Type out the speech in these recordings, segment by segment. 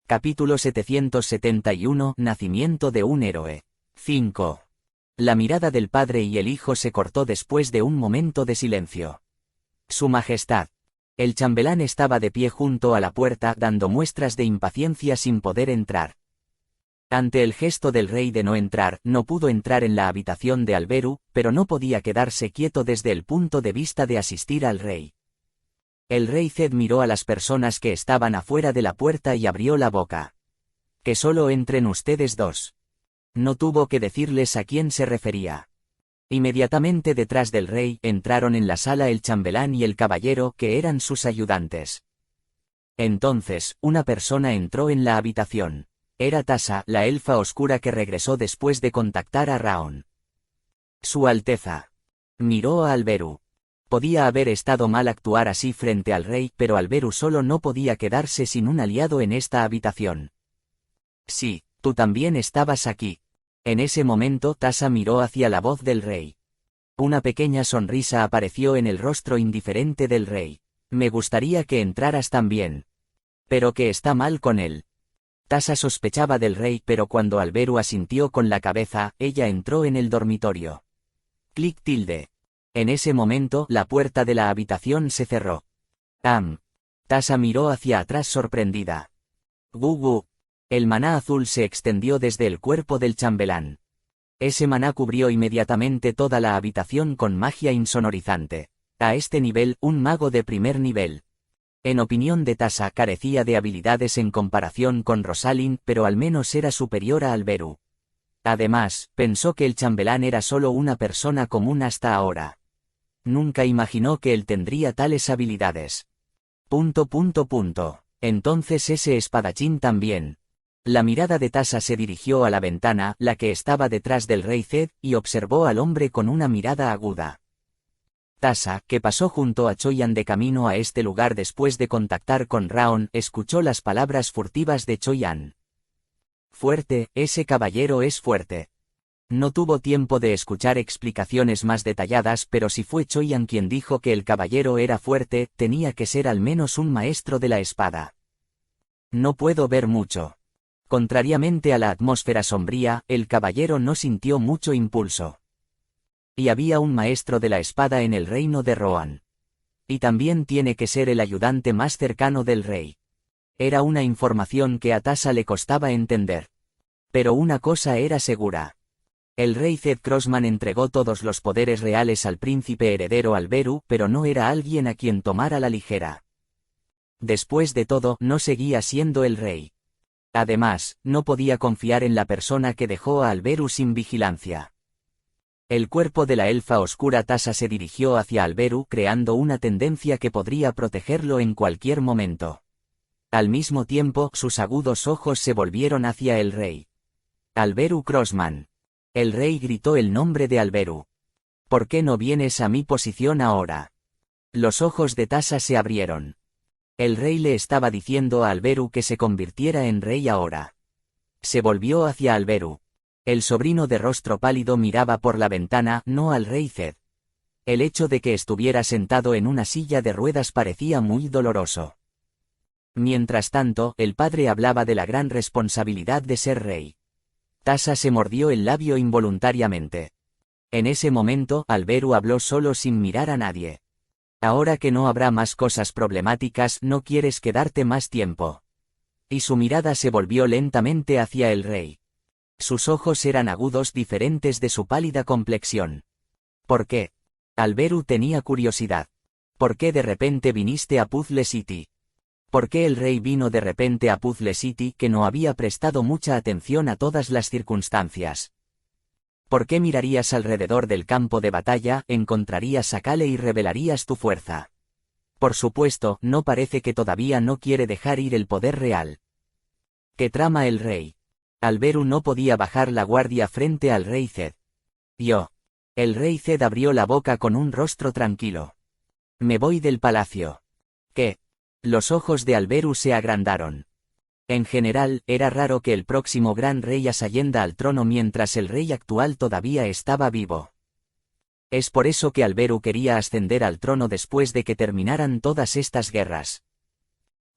Capítulo 771. Nacimiento de un héroe. 5. La mirada del padre y el hijo se cortó después de un momento de silencio. Su Majestad. El chambelán estaba de pie junto a la puerta dando muestras de impaciencia sin poder entrar. Ante el gesto del rey de no entrar, no pudo entrar en la habitación de Alberu, pero no podía quedarse quieto desde el punto de vista de asistir al rey. El rey Zed miró a las personas que estaban afuera de la puerta y abrió la boca. Que solo entren ustedes dos. No tuvo que decirles a quién se refería. Inmediatamente detrás del rey entraron en la sala el chambelán y el caballero que eran sus ayudantes. Entonces, una persona entró en la habitación. Era Tasa, la elfa oscura que regresó después de contactar a Raon. Su Alteza. Miró a Alberu. Podía haber estado mal actuar así frente al rey, pero Alberu solo no podía quedarse sin un aliado en esta habitación. Sí, tú también estabas aquí. En ese momento Tasa miró hacia la voz del rey. Una pequeña sonrisa apareció en el rostro indiferente del rey. Me gustaría que entraras también. Pero ¿qué está mal con él? Tasa sospechaba del rey, pero cuando Alberu asintió con la cabeza, ella entró en el dormitorio. Clic tilde. En ese momento, la puerta de la habitación se cerró. Tasa miró hacia atrás sorprendida. Gugu. El maná azul se extendió desde el cuerpo del chambelán. Ese maná cubrió inmediatamente toda la habitación con magia insonorizante. A este nivel, un mago de primer nivel. En opinión de Tasa, carecía de habilidades en comparación con Rosalind, pero al menos era superior a Alberu. Además, pensó que el chambelán era solo una persona común hasta ahora. Nunca imaginó que él tendría tales habilidades. Entonces ese espadachín también. La mirada de Tasa se dirigió a la ventana, la que estaba detrás del rey Zed, y observó al hombre con una mirada aguda. Tasa, que pasó junto a Choyan de camino a este lugar después de contactar con Raon, escuchó las palabras furtivas de Choyan. Fuerte, ese caballero es fuerte. No tuvo tiempo de escuchar explicaciones más detalladas, pero si fue Choyan quien dijo que el caballero era fuerte, tenía que ser al menos un maestro de la espada. No puedo ver mucho. Contrariamente a la atmósfera sombría, el caballero no sintió mucho impulso. Y había un maestro de la espada en el reino de Rohan. Y también tiene que ser el ayudante más cercano del rey. Era una información que a Tasa le costaba entender. Pero una cosa era segura. El rey Zed Crossman entregó todos los poderes reales al príncipe heredero Alberu, pero no era alguien a quien tomar a la ligera. Después de todo, no seguía siendo el rey. Además, no podía confiar en la persona que dejó a Alberu sin vigilancia. El cuerpo de la elfa oscura Tasa se dirigió hacia Alberu, creando una tendencia que podría protegerlo en cualquier momento. Al mismo tiempo, sus agudos ojos se volvieron hacia el rey. Alberu Crossman. El rey gritó el nombre de Alberu. ¿Por qué no vienes a mi posición ahora? Los ojos de Tasa se abrieron. El rey le estaba diciendo a Alberu que se convirtiera en rey ahora. Se volvió hacia Alberu. El sobrino de rostro pálido miraba por la ventana, no al rey Zed. El hecho de que estuviera sentado en una silla de ruedas parecía muy doloroso. Mientras tanto, el padre hablaba de la gran responsabilidad de ser rey. Tasa se mordió el labio involuntariamente. En ese momento, Alberu habló solo sin mirar a nadie. Ahora que no habrá más cosas problemáticas, no quieres quedarte más tiempo. Y su mirada se volvió lentamente hacia el rey. Sus ojos eran agudos, diferentes de su pálida complexión. ¿Por qué? Alberu tenía curiosidad. ¿Por qué de repente viniste a Puzzle City? ¿Por qué el rey vino de repente a Puzzle City, que no había prestado mucha atención a todas las circunstancias? ¿Por qué mirarías alrededor del campo de batalla, encontrarías a Kale y revelarías tu fuerza? Por supuesto, no parece que todavía no quiere dejar ir el poder real. ¿Qué trama el rey? Alberu no podía bajar la guardia frente al rey Zed. El rey Zed abrió la boca con un rostro tranquilo. Me voy del palacio. ¿Qué? Los ojos de Alberu se agrandaron. En general, era raro que el próximo gran rey ascienda al trono mientras el rey actual todavía estaba vivo. Es por eso que Alberu quería ascender al trono después de que terminaran todas estas guerras.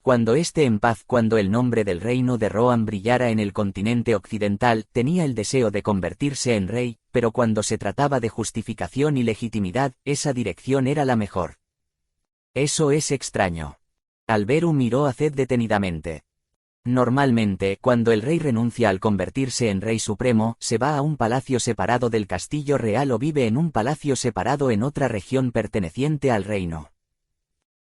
Cuando esté en paz, cuando el nombre del reino de Rohan brillara en el continente occidental, tenía el deseo de convertirse en rey, pero cuando se trataba de justificación y legitimidad, esa dirección era la mejor. Eso es extraño. Alberu miró a Zed detenidamente. Normalmente, cuando el rey renuncia al convertirse en rey supremo, se va a un palacio separado del castillo real o vive en un palacio separado en otra región perteneciente al reino.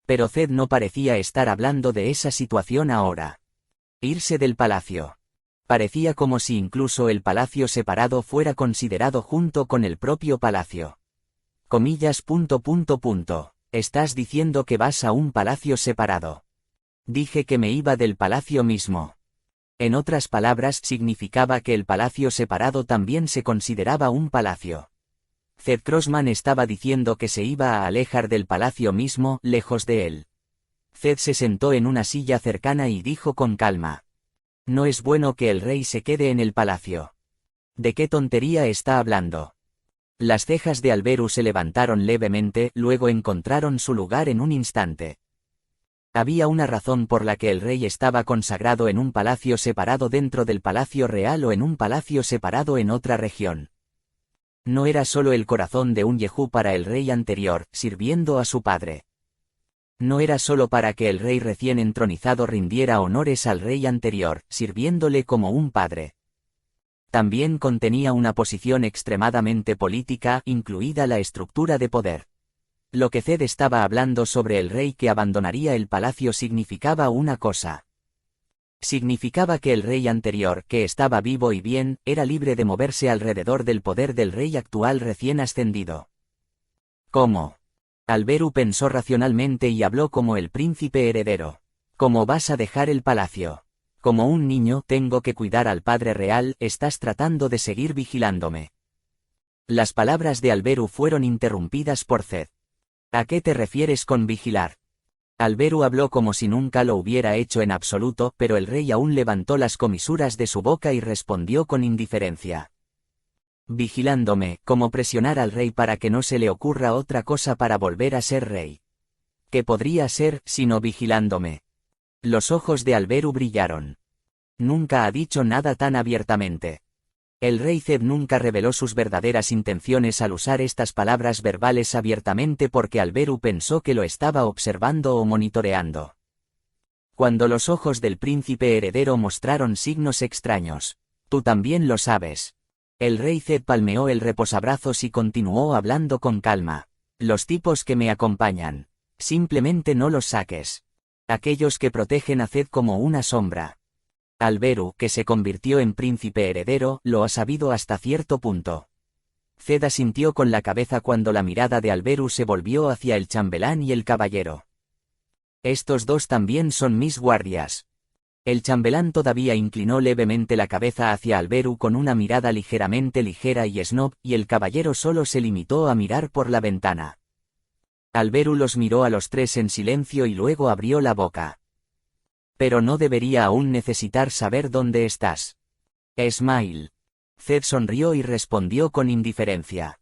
Pero Zed no parecía estar hablando de esa situación ahora. Irse del palacio. Parecía como si incluso el palacio separado fuera considerado junto con el propio palacio. Comillas. Estás diciendo que vas a un palacio separado. Dije que me iba del palacio mismo. En otras palabras, significaba que el palacio separado también se consideraba un palacio. Zed Crossman estaba diciendo que se iba a alejar del palacio mismo, lejos de él. Zed se sentó en una silla cercana y dijo con calma. No es bueno que el rey se quede en el palacio. ¿De qué tontería está hablando? Las cejas de Alberu se levantaron levemente, luego encontraron su lugar en un instante. Había una razón por la que el rey estaba consagrado en un palacio separado dentro del palacio real o en un palacio separado en otra región. No era solo el corazón de un Yehú para el rey anterior, sirviendo a su padre. No era solo para que el rey recién entronizado rindiera honores al rey anterior, sirviéndole como un padre. También contenía una posición extremadamente política, incluida la estructura de poder. Lo que Zed estaba hablando sobre el rey que abandonaría el palacio significaba una cosa. Significaba que el rey anterior, que estaba vivo y bien, era libre de moverse alrededor del poder del rey actual recién ascendido. ¿Cómo? Alberu pensó racionalmente y habló como el príncipe heredero. ¿Cómo vas a dejar el palacio? Como un niño, tengo que cuidar al padre real, estás tratando de seguir vigilándome. Las palabras de Alberu fueron interrumpidas por Zed. ¿A qué te refieres con vigilar? Alberu habló como si nunca lo hubiera hecho en absoluto, pero el rey aún levantó las comisuras de su boca y respondió con indiferencia. Vigilándome, como presionar al rey para que no se le ocurra otra cosa para volver a ser rey. ¿Qué podría ser, sino vigilándome? Los ojos de Alberu brillaron. Nunca ha dicho nada tan abiertamente. El rey Zed nunca reveló sus verdaderas intenciones al usar estas palabras verbales abiertamente porque Alberu pensó que lo estaba observando o monitoreando. Cuando los ojos del príncipe heredero mostraron signos extraños. Tú también lo sabes. El rey Zed palmeó el reposabrazos y continuó hablando con calma. Los tipos que me acompañan. Simplemente no los saques. Aquellos que protegen a Zed como una sombra. Alberu, que se convirtió en príncipe heredero, lo ha sabido hasta cierto punto. Zed asintió con la cabeza cuando la mirada de Alberu se volvió hacia el chambelán y el caballero. Estos dos también son mis guardias. El chambelán todavía inclinó levemente la cabeza hacia Alberu con una mirada ligeramente ligera y snob, y el caballero solo se limitó a mirar por la ventana. Alberu los miró a los tres en silencio y luego abrió la boca. Pero no debería aún necesitar saber dónde estás. Smile. Zed sonrió y respondió con indiferencia.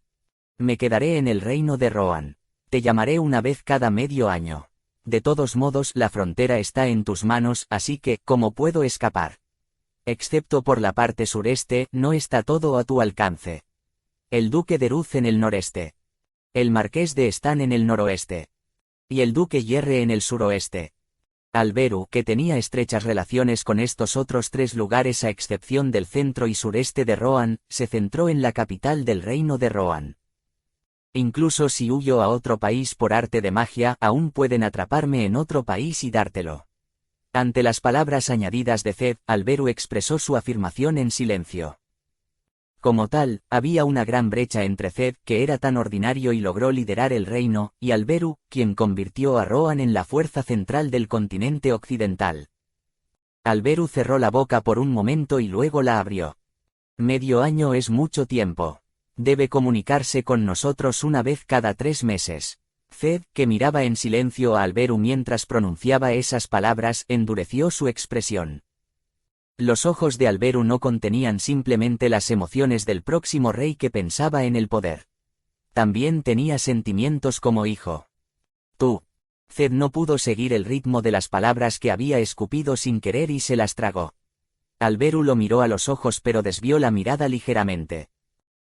Me quedaré en el reino de Rohan. Te llamaré una vez cada medio año. De todos modos, la frontera está en tus manos, así que, ¿cómo puedo escapar? Excepto por la parte sureste, no está todo a tu alcance. El duque de Ruz en el noreste. El marqués de Stan en el noroeste. Y el duque Yerre en el suroeste. Alberu, que tenía estrechas relaciones con estos otros tres lugares a excepción del centro y sureste de Rohan, se centró en la capital del reino de Rohan. Incluso si huyo a otro país por arte de magia, aún pueden atraparme en otro país y dártelo. Ante las palabras añadidas de Zed, Alberu expresó su afirmación en silencio. Como tal, había una gran brecha entre Zed, que era tan ordinario y logró liderar el reino, y Alberu, quien convirtió a Rohan en la fuerza central del continente occidental. Alberu cerró la boca por un momento y luego la abrió. Medio año es mucho tiempo. Debe comunicarse con nosotros una vez cada 3 meses. Zed, que miraba en silencio a Alberu mientras pronunciaba esas palabras, endureció su expresión. Los ojos de Alberu no contenían simplemente las emociones del próximo rey que pensaba en el poder. También tenía sentimientos como hijo. Tú. Zed no pudo seguir el ritmo de las palabras que había escupido sin querer y se las tragó. Alberu lo miró a los ojos pero desvió la mirada ligeramente.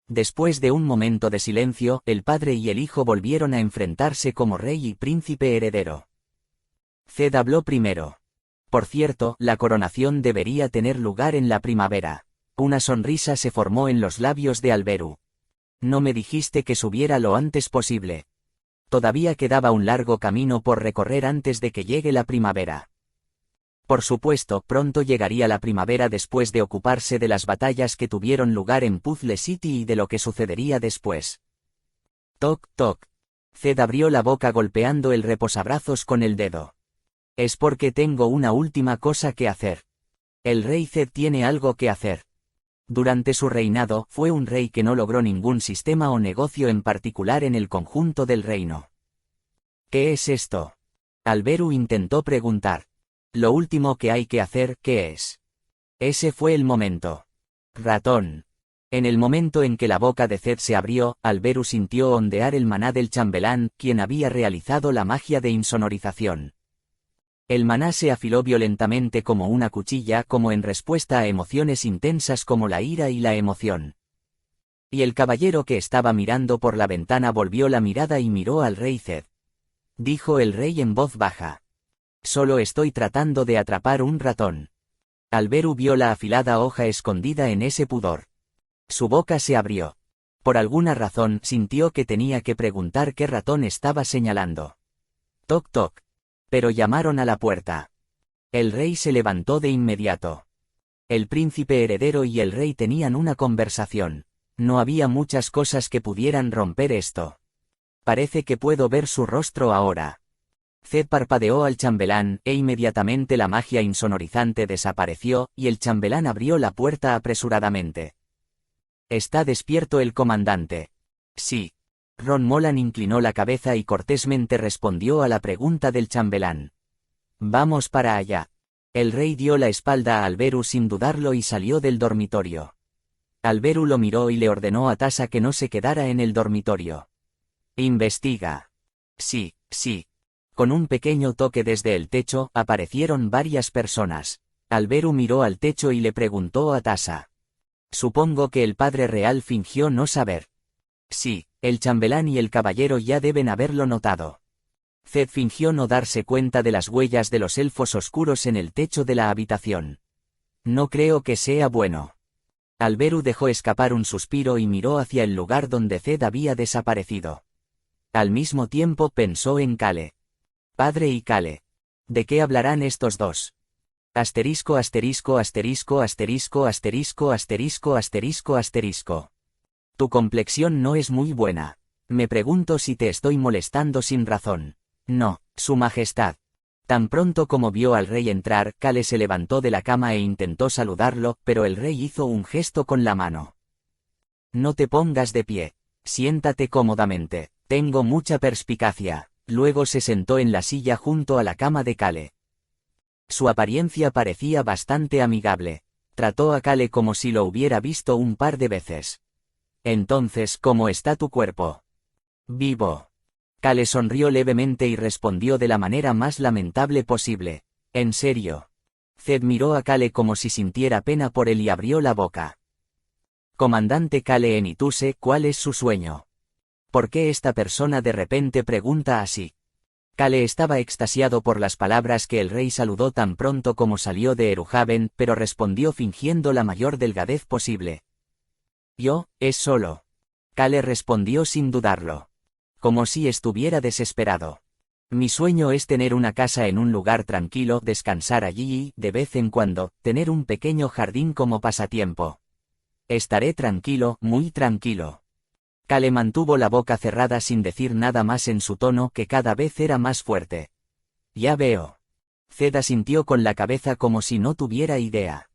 Después de un momento de silencio, el padre y el hijo volvieron a enfrentarse como rey y príncipe heredero. Zed habló primero. Por cierto, la coronación debería tener lugar en la primavera. Una sonrisa se formó en los labios de Alberu. No me dijiste que subiera lo antes posible. Todavía quedaba un largo camino por recorrer antes de que llegue la primavera. Por supuesto, pronto llegaría la primavera después de ocuparse de las batallas que tuvieron lugar en Puzzle City y de lo que sucedería después. Toc, toc. Zed abrió la boca golpeando el reposabrazos con el dedo. Es porque tengo una última cosa que hacer. El rey Zed tiene algo que hacer. Durante su reinado, fue un rey que no logró ningún sistema o negocio en particular en el conjunto del reino. ¿Qué es esto? Alberu intentó preguntar. Lo último que hay que hacer, ¿qué es? Ese fue el momento. Ratón. En el momento en que la boca de Zed se abrió, Alberu sintió ondear el maná del chambelán, quien había realizado la magia de insonorización. El maná se afiló violentamente como una cuchilla, como en respuesta a emociones intensas como la ira y la emoción. Y el caballero que estaba mirando por la ventana volvió la mirada y miró al rey Zed. Dijo el rey en voz baja. Solo estoy tratando de atrapar un ratón. Alberu vio la afilada hoja escondida en ese pudor. Su boca se abrió. Por alguna razón sintió que tenía que preguntar qué ratón estaba señalando. Toc toc. Pero llamaron a la puerta. El rey se levantó de inmediato. El príncipe heredero y el rey tenían una conversación. No había muchas cosas que pudieran romper esto. Parece que puedo ver su rostro ahora. Zed parpadeó al chambelán, e inmediatamente la magia insonorizante desapareció, y el chambelán abrió la puerta apresuradamente. ¿Está despierto el comandante? Sí. Ron Molan inclinó la cabeza y cortésmente respondió a la pregunta del chambelán. Vamos para allá. El rey dio la espalda a Alberu sin dudarlo y salió del dormitorio. Alberu lo miró y le ordenó a Tasa que no se quedara en el dormitorio. Investiga. Sí, sí. Con un pequeño toque desde el techo, aparecieron varias personas. Alberu miró al techo y le preguntó a Tasa. Supongo que el padre real fingió no saber. Sí, el chambelán y el caballero ya deben haberlo notado. Zed fingió no darse cuenta de las huellas de los elfos oscuros en el techo de la habitación. No creo que sea bueno. Alberu dejó escapar un suspiro y miró hacia el lugar donde Zed había desaparecido. Al mismo tiempo pensó en Kale. Padre y Kale. ¿De qué hablarán estos dos? Asterisco asterisco asterisco asterisco asterisco asterisco asterisco asterisco. Tu complexión no es muy buena. Me pregunto si te estoy molestando sin razón. No, Su Majestad. Tan pronto como vio al rey entrar, Kale se levantó de la cama e intentó saludarlo, pero el rey hizo un gesto con la mano. No te pongas de pie. Siéntate cómodamente. Tengo mucha perspicacia. Luego se sentó en la silla junto a la cama de Kale. Su apariencia parecía bastante amigable. Trató a Kale como si lo hubiera visto un par de veces. Entonces, ¿cómo está tu cuerpo? Vivo. Kale sonrió levemente y respondió de la manera más lamentable posible. ¿En serio? Zed miró a Kale como si sintiera pena por él y abrió la boca. Comandante Kale Enituse, ¿cuál es su sueño? ¿Por qué esta persona de repente pregunta así? Kale estaba extasiado por las palabras que el rey saludó tan pronto como salió de Eruhaven, pero respondió fingiendo la mayor delgadez posible. Yo, es solo. Kale respondió sin dudarlo. Como si estuviera desesperado. Mi sueño es tener una casa en un lugar tranquilo, descansar allí y, de vez en cuando, tener un pequeño jardín como pasatiempo. Estaré tranquilo, muy tranquilo. Kale mantuvo la boca cerrada sin decir nada más en su tono que cada vez era más fuerte. Ya veo. Zed asintió con la cabeza como si no tuviera idea.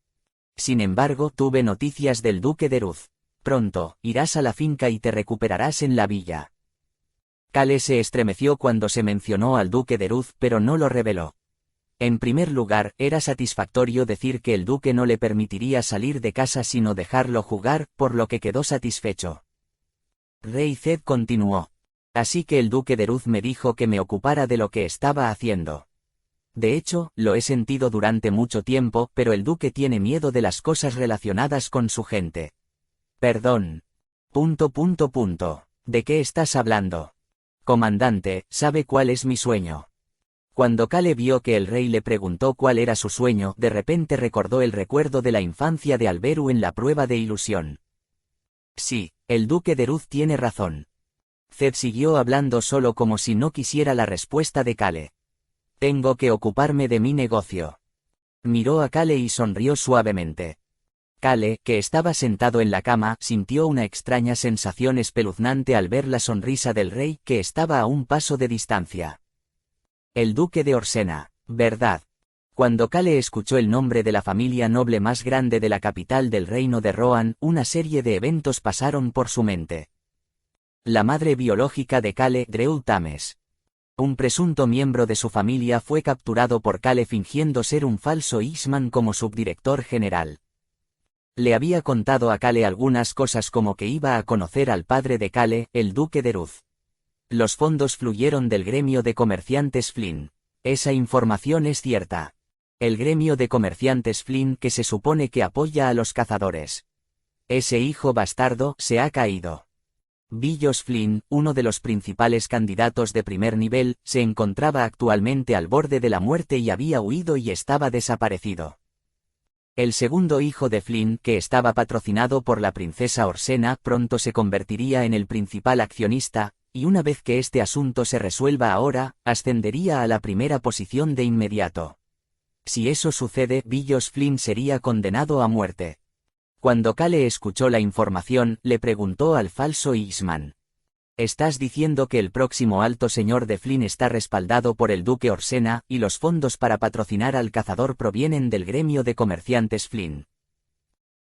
Sin embargo, tuve noticias del duque de Ruz. Pronto, irás a la finca y te recuperarás en la villa. Kale se estremeció cuando se mencionó al duque de Ruz, pero no lo reveló. En primer lugar, era satisfactorio decir que el duque no le permitiría salir de casa sino dejarlo jugar, por lo que quedó satisfecho. Rey Zed continuó. Así que el duque de Ruz me dijo que me ocupara de lo que estaba haciendo. De hecho, lo he sentido durante mucho tiempo, pero el duque tiene miedo de las cosas relacionadas con su gente. Perdón. ¿De qué estás hablando? Comandante, ¿sabe cuál es mi sueño? Cuando Kale vio que el rey le preguntó cuál era su sueño, de repente recordó el recuerdo de la infancia de Alberu en la prueba de ilusión. Sí, el duque de Ruz tiene razón. Zed siguió hablando solo como si no quisiera la respuesta de Kale. Tengo que ocuparme de mi negocio. Miró a Kale y sonrió suavemente. Kale, que estaba sentado en la cama, sintió una extraña sensación espeluznante al ver la sonrisa del rey, que estaba a un paso de distancia. El duque de Orsena, ¿verdad? Cuando Kale escuchó el nombre de la familia noble más grande de la capital del reino de Rohan, una serie de eventos pasaron por su mente. La madre biológica de Kale, Dreul Tames. Un presunto miembro de su familia fue capturado por Kale fingiendo ser un falso Isman como subdirector general. Le había contado a Kale algunas cosas como que iba a conocer al padre de Kale, el duque de Ruz. Los fondos fluyeron del gremio de comerciantes Flynn. Esa información es cierta. El gremio de comerciantes Flynn que se supone que apoya a los cazadores. Ese hijo bastardo se ha caído. Billos Flynn, uno de los principales candidatos de primer nivel, se encontraba actualmente al borde de la muerte y había huido y estaba desaparecido. El segundo hijo de Flynn, que estaba patrocinado por la princesa Orsena, pronto se convertiría en el principal accionista, y una vez que este asunto se resuelva ahora, ascendería a la primera posición de inmediato. Si eso sucede, Billos Flynn sería condenado a muerte. Cuando Kale escuchó la información, le preguntó al falso Isman. ¿Estás diciendo que el próximo alto señor de Flynn está respaldado por el duque Orsena, y los fondos para patrocinar al cazador provienen del gremio de comerciantes Flynn?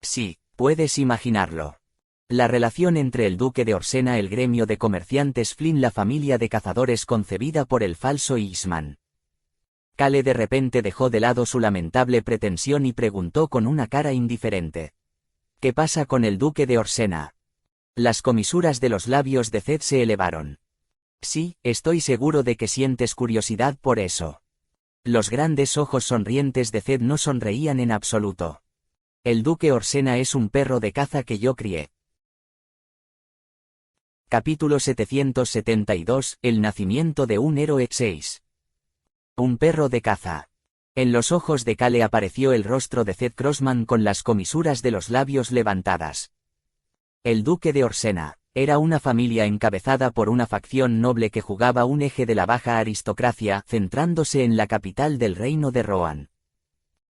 Sí, puedes imaginarlo. La relación entre el duque de Orsena, el gremio de comerciantes Flynn, la familia de cazadores concebida por el falso Isman. Kale de repente dejó de lado su lamentable pretensión y preguntó con una cara indiferente. ¿Qué pasa con el duque de Orsena? Las comisuras de los labios de Zed se elevaron. Sí, estoy seguro de que sientes curiosidad por eso. Los grandes ojos sonrientes de Zed no sonreían en absoluto. El duque Orsena es un perro de caza que yo crié. Capítulo 772, El nacimiento de un héroe 6. Un perro de caza. En los ojos de Kale apareció el rostro de Zed Crossman con las comisuras de los labios levantadas. El duque de Orsena era una familia encabezada por una facción noble que jugaba un eje de la baja aristocracia, centrándose en la capital del reino de Rohan.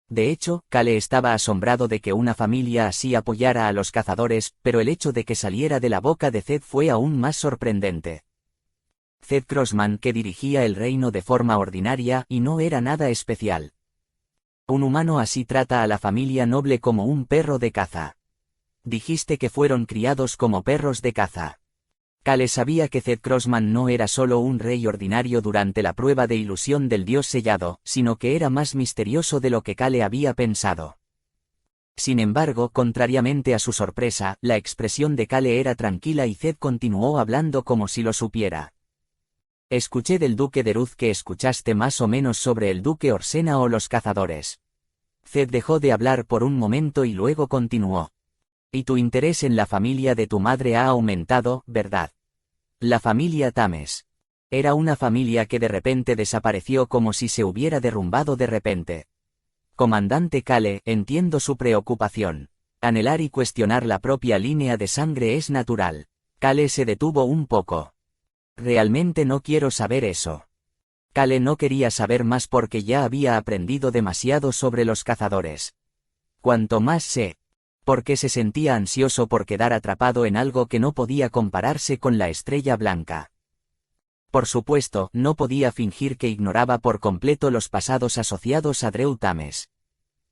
De hecho, Kale estaba asombrado de que una familia así apoyara a los cazadores, pero el hecho de que saliera de la boca de Zed fue aún más sorprendente. Zed Crossman, que dirigía el reino de forma ordinaria, y no era nada especial. Un humano así trata a la familia noble como un perro de caza. Dijiste que fueron criados como perros de caza. Kale sabía que Zed Crossman no era solo un rey ordinario durante la prueba de ilusión del dios sellado, sino que era más misterioso de lo que Kale había pensado. Sin embargo, contrariamente a su sorpresa, la expresión de Kale era tranquila y Zed continuó hablando como si lo supiera. Escuché del duque de Ruz que escuchaste más o menos sobre el duque Orsena o los cazadores. Zed dejó de hablar por un momento y luego continuó. Y tu interés en la familia de tu madre ha aumentado, ¿verdad? La familia Tames. Era una familia que de repente desapareció como si se hubiera derrumbado de repente. Comandante Kale, entiendo su preocupación. Anhelar y cuestionar la propia línea de sangre es natural. Kale se detuvo un poco. Realmente no quiero saber eso. Kale no quería saber más porque ya había aprendido demasiado sobre los cazadores. Cuanto más sé, porque se sentía ansioso por quedar atrapado en algo que no podía compararse con la estrella blanca. Por supuesto, no podía fingir que ignoraba por completo los pasados asociados a Dreul Tames.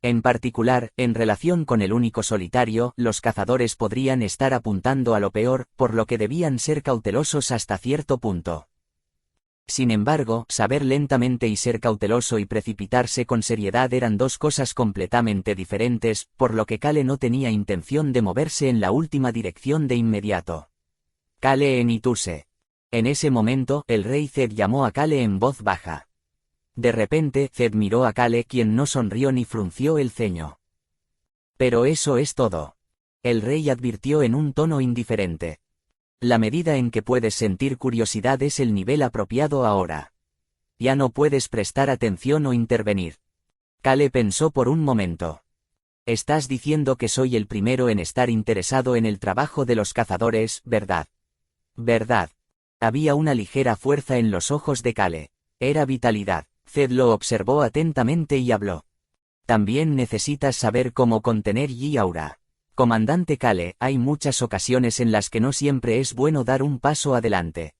En particular, en relación con el único solitario, los cazadores podrían estar apuntando a lo peor, por lo que debían ser cautelosos hasta cierto punto. Sin embargo, saber lentamente y ser cauteloso y precipitarse con seriedad eran dos cosas completamente diferentes, por lo que Kale no tenía intención de moverse en la última dirección de inmediato. Kale en Ituse. En ese momento, el rey Zed llamó a Kale en voz baja. De repente, Zed miró a Kale, quien no sonrió ni frunció el ceño. Pero eso es todo. El rey advirtió en un tono indiferente. La medida en que puedes sentir curiosidad es el nivel apropiado ahora. Ya no puedes prestar atención o intervenir. Kale pensó por un momento. Estás diciendo que soy el primero en estar interesado en el trabajo de los cazadores, ¿verdad? ¿Verdad? Había una ligera fuerza en los ojos de Kale. Era vitalidad. Zed lo observó atentamente y habló. También necesitas saber cómo contener Yi Aura. Comandante Kale, hay muchas ocasiones en las que no siempre es bueno dar un paso adelante.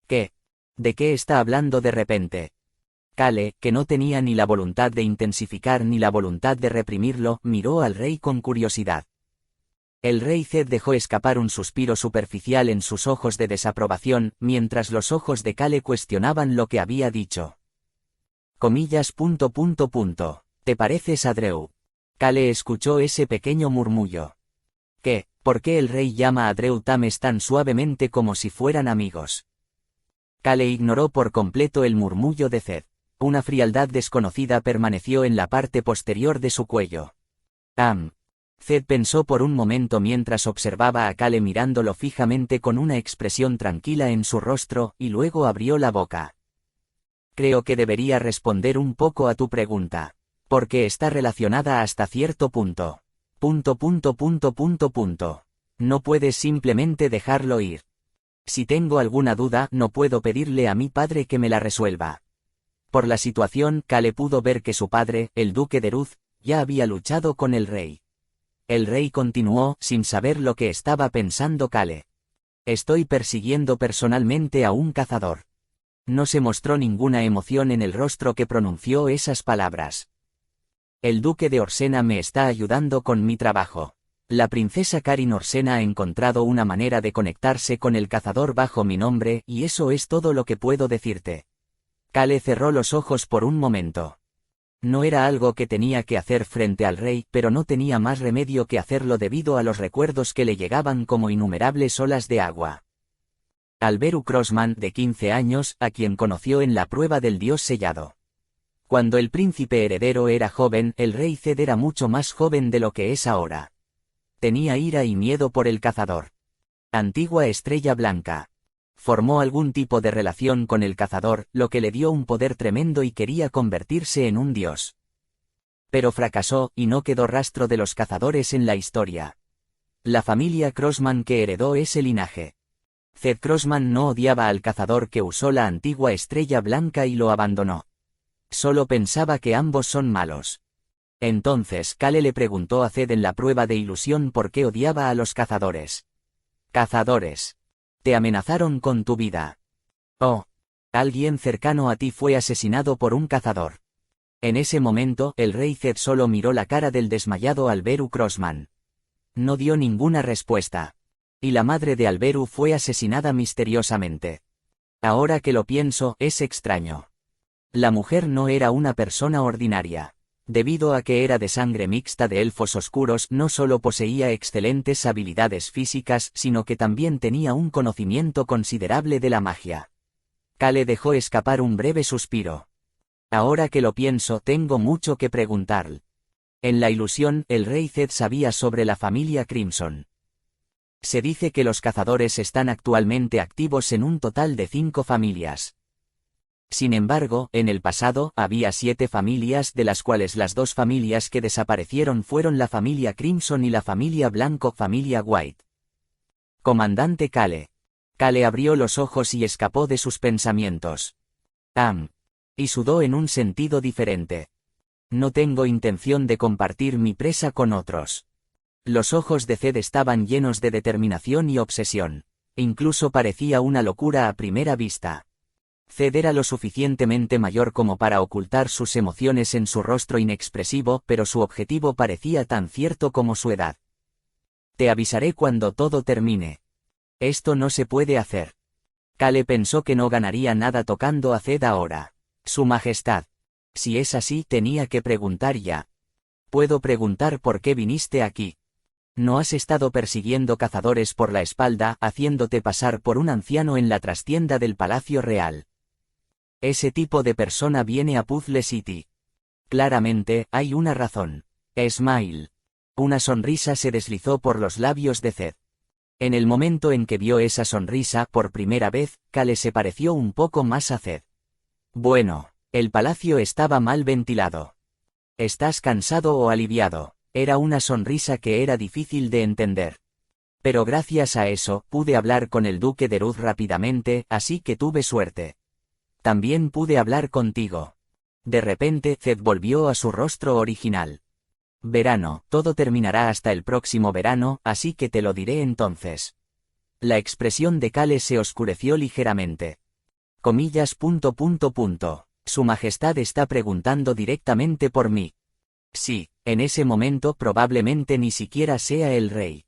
¿Qué? ¿De qué está hablando de repente? Kale, que no tenía ni la voluntad de intensificar ni la voluntad de reprimirlo, miró al rey con curiosidad. El rey Zed dejó escapar un suspiro superficial en sus ojos de desaprobación, mientras los ojos de Kale cuestionaban lo que había dicho. Comillas. ¿Te pareces a Drew? Kale escuchó ese pequeño murmullo. ¿Qué? ¿Por qué el rey llama a Drew Tames tan suavemente como si fueran amigos? Kale ignoró por completo el murmullo de Zed. Una frialdad desconocida permaneció en la parte posterior de su cuello. Zed pensó por un momento mientras observaba a Kale mirándolo fijamente con una expresión tranquila en su rostro, y luego abrió la boca. Creo que debería responder un poco a tu pregunta. Porque está relacionada hasta cierto punto. No puedes simplemente dejarlo ir. Si tengo alguna duda, no puedo pedirle a mi padre que me la resuelva. Por la situación, Kale pudo ver que su padre, el duque de Ruz, ya había luchado con el rey. El rey continuó, sin saber lo que estaba pensando Kale. Estoy persiguiendo personalmente a un cazador. No se mostró ninguna emoción en el rostro que pronunció esas palabras. El duque de Orsena me está ayudando con mi trabajo. La princesa Karin Orsena ha encontrado una manera de conectarse con el cazador bajo mi nombre, y eso es todo lo que puedo decirte. Kale cerró los ojos por un momento. No era algo que tenía que hacer frente al rey, pero no tenía más remedio que hacerlo debido a los recuerdos que le llegaban como innumerables olas de agua. Alberu Crossman, de 15 años, a quien conoció en la prueba del dios sellado. Cuando el príncipe heredero era joven, el rey Zed era mucho más joven de lo que es ahora. Tenía ira y miedo por el cazador. Antigua estrella blanca. Formó algún tipo de relación con el cazador, lo que le dio un poder tremendo y quería convertirse en un dios. Pero fracasó, y no quedó rastro de los cazadores en la historia. La familia Crossman que heredó ese linaje. Zed Crossman no odiaba al cazador que usó la antigua estrella blanca y lo abandonó. Solo pensaba que ambos son malos. Entonces Kale le preguntó a Zed en la prueba de ilusión por qué odiaba a los cazadores. Cazadores. Te amenazaron con tu vida. Oh. Alguien cercano a ti fue asesinado por un cazador. En ese momento, el rey Zed solo miró la cara del desmayado Alberu Crossman. No dio ninguna respuesta. Y la madre de Alberu fue asesinada misteriosamente. Ahora que lo pienso, es extraño. La mujer no era una persona ordinaria. Debido a que era de sangre mixta de elfos oscuros, no solo poseía excelentes habilidades físicas, sino que también tenía un conocimiento considerable de la magia. Kale dejó escapar un breve suspiro. Ahora que lo pienso, tengo mucho que preguntar. En la ilusión, el rey Zed sabía sobre la familia Crimson. Se dice que los cazadores están actualmente activos en un total de 5 familias. Sin embargo, en el pasado, había 7 familias, de las cuales las 2 familias que desaparecieron fueron la familia Crimson y la familia Blanco, familia White. Comandante Kale. Kale abrió los ojos y escapó de sus pensamientos. Y sudó en un sentido diferente. No tengo intención de compartir mi presa con otros. Los ojos de Zed estaban llenos de determinación y obsesión. Incluso parecía una locura a primera vista. Zed era lo suficientemente mayor como para ocultar sus emociones en su rostro inexpresivo, pero su objetivo parecía tan cierto como su edad. Te avisaré cuando todo termine. Esto no se puede hacer. Kale pensó que no ganaría nada tocando a Zed ahora. Su Majestad. Si es así, tenía que preguntar ya. ¿Puedo preguntar por qué viniste aquí? ¿No has estado persiguiendo cazadores por la espalda, haciéndote pasar por un anciano en la trastienda del Palacio Real? Ese tipo de persona viene a Puzzle City. Claramente, hay una razón. Smile. Una sonrisa se deslizó por los labios de Zed. En el momento en que vio esa sonrisa por primera vez, Cale se pareció un poco más a Zed. Bueno, el palacio estaba mal ventilado. ¿Estás cansado o aliviado? Era una sonrisa que era difícil de entender. Pero gracias a eso, pude hablar con el duque de Ruz rápidamente, así que tuve suerte. También pude hablar contigo. De repente, Zed volvió a su rostro original. Verano, todo terminará hasta el próximo verano, así que te lo diré entonces. La expresión de Cale se oscureció ligeramente. Comillas. Su Majestad está preguntando directamente por mí. Sí, en ese momento probablemente ni siquiera sea el rey.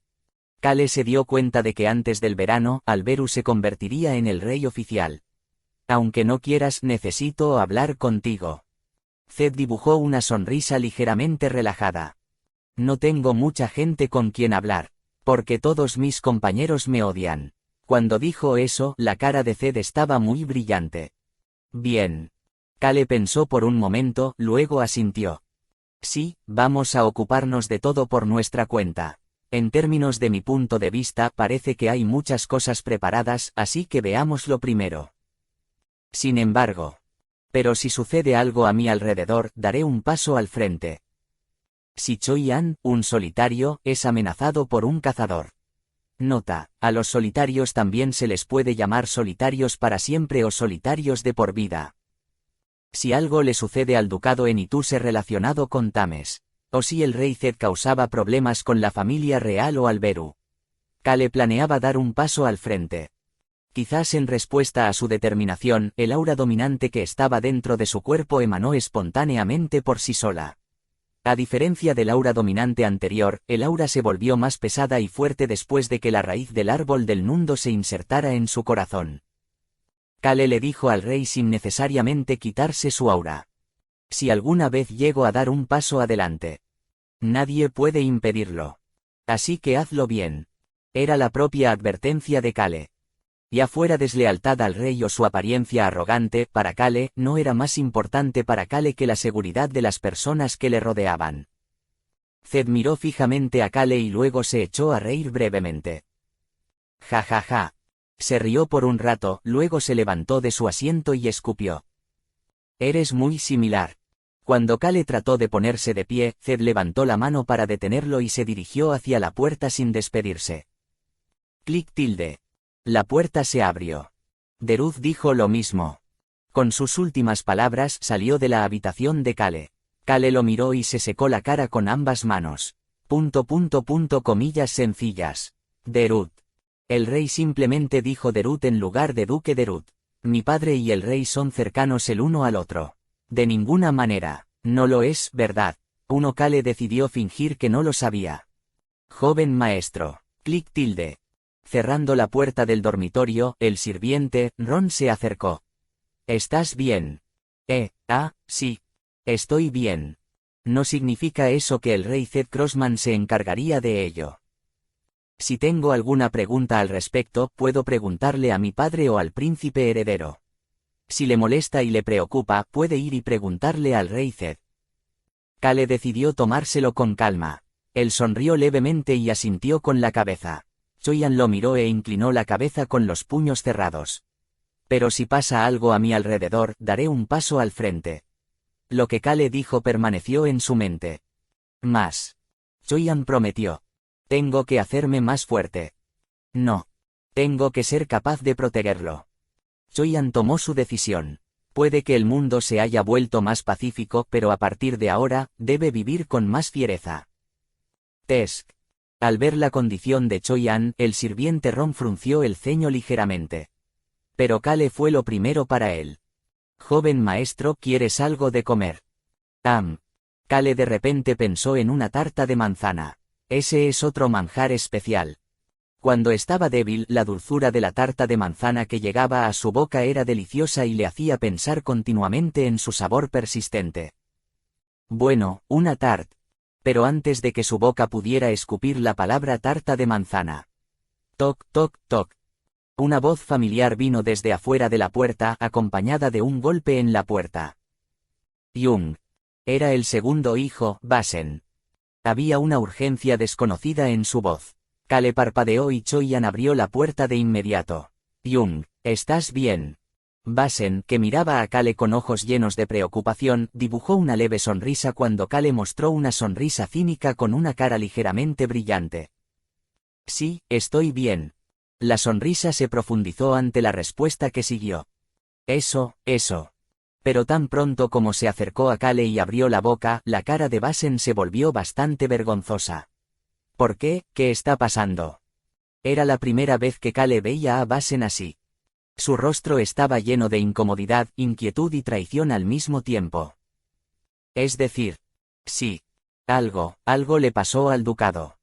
Cale se dio cuenta de que antes del verano, Alberu se convertiría en el rey oficial. Aunque no quieras, necesito hablar contigo. Zed dibujó una sonrisa ligeramente relajada. No tengo mucha gente con quien hablar, porque todos mis compañeros me odian. Cuando dijo eso, la cara de Zed estaba muy brillante. Bien. Cale pensó por un momento, luego asintió. Sí, vamos a ocuparnos de todo por nuestra cuenta. En términos de mi punto de vista, parece que hay muchas cosas preparadas, así que veámoslo primero. Sin embargo. Pero si sucede algo a mi alrededor, daré un paso al frente. Si Choi-An, un solitario, es amenazado por un cazador. Nota, a los solitarios también se les puede llamar solitarios para siempre o solitarios de por vida. Si algo le sucede al ducado en Ituse relacionado con Tames, o si el rey Zed causaba problemas con la familia real o Alberu. Cale planeaba dar un paso al frente. Quizás en respuesta a su determinación, el aura dominante que estaba dentro de su cuerpo emanó espontáneamente por sí sola. A diferencia del aura dominante anterior, el aura se volvió más pesada y fuerte después de que la raíz del árbol del mundo se insertara en su corazón. Cale le dijo al rey sin necesariamente quitarse su aura. Si alguna vez llego a dar un paso adelante, nadie puede impedirlo. Así que hazlo bien. Era la propia advertencia de Cale. Ya fuera deslealtad al rey o su apariencia arrogante, para Cale, no era más importante para Cale que la seguridad de las personas que le rodeaban. Zed miró fijamente a Cale y luego se echó a reír brevemente. Ja ja ja. Se rió por un rato, luego se levantó de su asiento y escupió. Eres muy similar. Cuando Cale trató de ponerse de pie, Zed levantó la mano para detenerlo y se dirigió hacia la puerta sin despedirse. Clic tilde. La puerta se abrió. Deruz dijo lo mismo. Con sus últimas palabras salió de la habitación de Cale. Cale lo miró y se secó la cara con ambas manos. Comillas sencillas. Derut. El rey simplemente dijo Derut en lugar de Duque Derut. Mi padre y el rey son cercanos el uno al otro. De ninguna manera. No lo es, ¿verdad? Cale decidió fingir que no lo sabía. Joven maestro. Clic tilde. Cerrando la puerta del dormitorio, el sirviente, Ron se acercó. ¿Estás bien? Sí. Estoy bien. No significa eso que el rey Zed Crossman se encargaría de ello. Si tengo alguna pregunta al respecto, puedo preguntarle a mi padre o al príncipe heredero. Si le molesta y le preocupa, puede ir y preguntarle al rey Zed. Cale decidió tomárselo con calma. Él sonrió levemente y asintió con la cabeza. Choi-An lo miró e inclinó la cabeza con los puños cerrados. Pero si pasa algo a mi alrededor, daré un paso al frente. Lo que Cale dijo permaneció en su mente. Más. Choi-An prometió. Tengo que hacerme más fuerte. No. Tengo que ser capaz de protegerlo. Choi-An tomó su decisión. Puede que el mundo se haya vuelto más pacífico, pero a partir de ahora, debe vivir con más fiereza. Tesk. Al ver la condición de Choi-An, el sirviente Ron frunció el ceño ligeramente. Pero Cale fue lo primero para él. Joven maestro, ¿quieres algo de comer? Cale de repente pensó en una tarta de manzana. Ese es otro manjar especial. Cuando estaba débil, la dulzura de la tarta de manzana que llegaba a su boca era deliciosa y le hacía pensar continuamente en su sabor persistente. Bueno, una tart. pero antes de que su boca pudiera escupir la palabra tarta de manzana. Toc, toc, toc. Una voz familiar vino desde afuera de la puerta, acompañada de un golpe en la puerta. Jung. Era el segundo hijo, Basen. Había una urgencia desconocida en su voz. Kale parpadeó y Choyan abrió la puerta de inmediato. Jung, ¿estás bien? Basen, que miraba a Kale con ojos llenos de preocupación, dibujó una leve sonrisa cuando Kale mostró una sonrisa cínica con una cara ligeramente brillante. Sí, estoy bien. La sonrisa se profundizó ante la respuesta que siguió. Eso. Pero tan pronto como se acercó a Kale y abrió la boca, la cara de Basen se volvió bastante vergonzosa. ¿Por qué? ¿Qué está pasando? Era la primera vez que Kale veía a Basen así. Su rostro estaba lleno de incomodidad, inquietud y traición al mismo tiempo. Es decir, sí. Algo le pasó al ducado.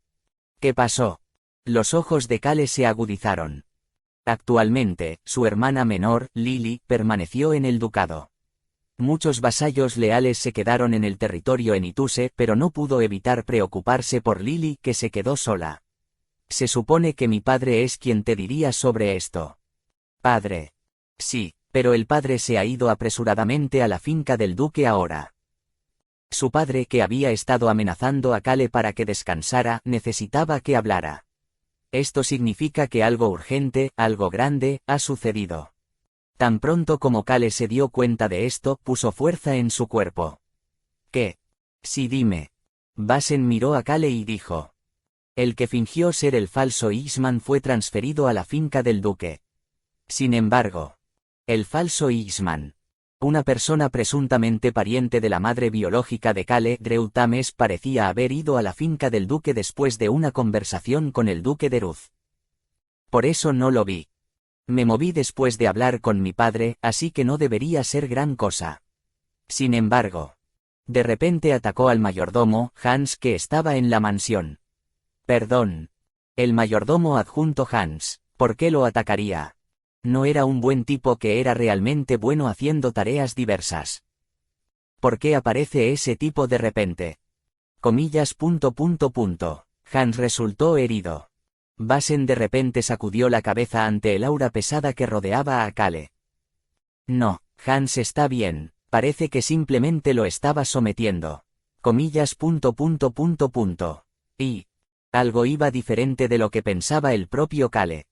¿Qué pasó? Los ojos de Kale se agudizaron. Actualmente, su hermana menor, Lily, permaneció en el ducado. Muchos vasallos leales se quedaron en el territorio en Ituse, pero no pudo evitar preocuparse por Lily, que se quedó sola. Se supone que mi padre es quien te diría sobre esto. Padre. Sí, pero el padre se ha ido apresuradamente a la finca del duque ahora. Su padre, que había estado amenazando a Kale para que descansara, necesitaba que hablara. Esto significa que algo urgente, algo grande, ha sucedido. Tan pronto como Kale se dio cuenta de esto, puso fuerza en su cuerpo. ¿Qué? Sí, dime. Basen miró a Kale y dijo. El que fingió ser el falso Ixman fue transferido a la finca del duque. Sin embargo, el falso Ixman, una persona presuntamente pariente de la madre biológica de Kale, Dreu Tames, parecía haber ido a la finca del duque después de una conversación con el duque de Ruz. Por eso no lo vi. Me moví después de hablar con mi padre, así que no debería ser gran cosa. Sin embargo, de repente atacó al mayordomo, Hans, que estaba en la mansión. Perdón. El mayordomo adjunto Hans, ¿por qué lo atacaría? No era un buen tipo que era realmente bueno haciendo tareas diversas. ¿Por qué aparece ese tipo de repente? Comillas. Hans resultó herido. Basen de repente sacudió la cabeza ante el aura pesada que rodeaba a Kale. No, Hans está bien, parece que simplemente lo estaba sometiendo. Comillas. Y algo iba diferente de lo que pensaba el propio Kale.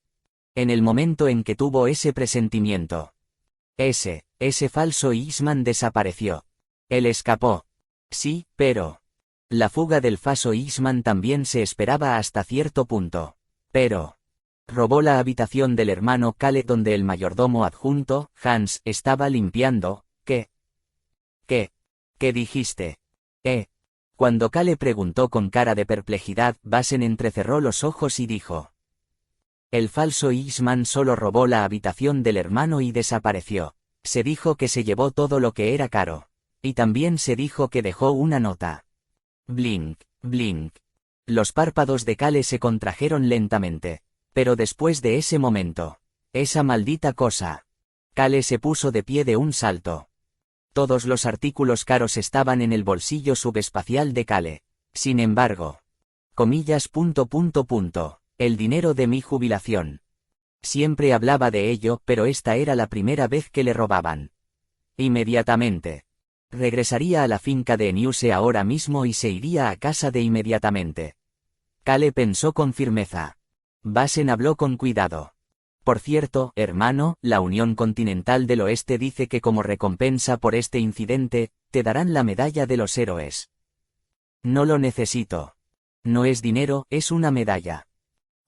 En el momento en que tuvo ese presentimiento. Ese falso Ixman desapareció. Él escapó. Sí, pero la fuga del falso Ixman también se esperaba hasta cierto punto. Pero robó la habitación del hermano Kale donde el mayordomo adjunto, Hans, estaba limpiando. ¿Qué dijiste? Cuando Kale preguntó con cara de perplejidad, Basen entrecerró los ojos y dijo. El falso Ixman solo robó la habitación del hermano y desapareció. Se dijo que se llevó todo lo que era caro. Y también se dijo que dejó una nota. Blink, blink. Los párpados de Kale se contrajeron lentamente. Pero después de ese momento. Esa maldita cosa. Kale se puso de pie de un salto. Todos los artículos caros estaban en el bolsillo subespacial de Kale. Sin embargo. Comillas. El dinero de mi jubilación. Siempre hablaba de ello, pero esta era la primera vez que le robaban. Inmediatamente. Regresaría a la finca de Eniuse ahora mismo y se iría a casa de inmediatamente. Kale pensó con firmeza. Basen habló con cuidado. Por cierto, hermano, la Unión Continental del Oeste dice que como recompensa por este incidente, te darán la medalla de los héroes. No lo necesito. No es dinero, es una medalla.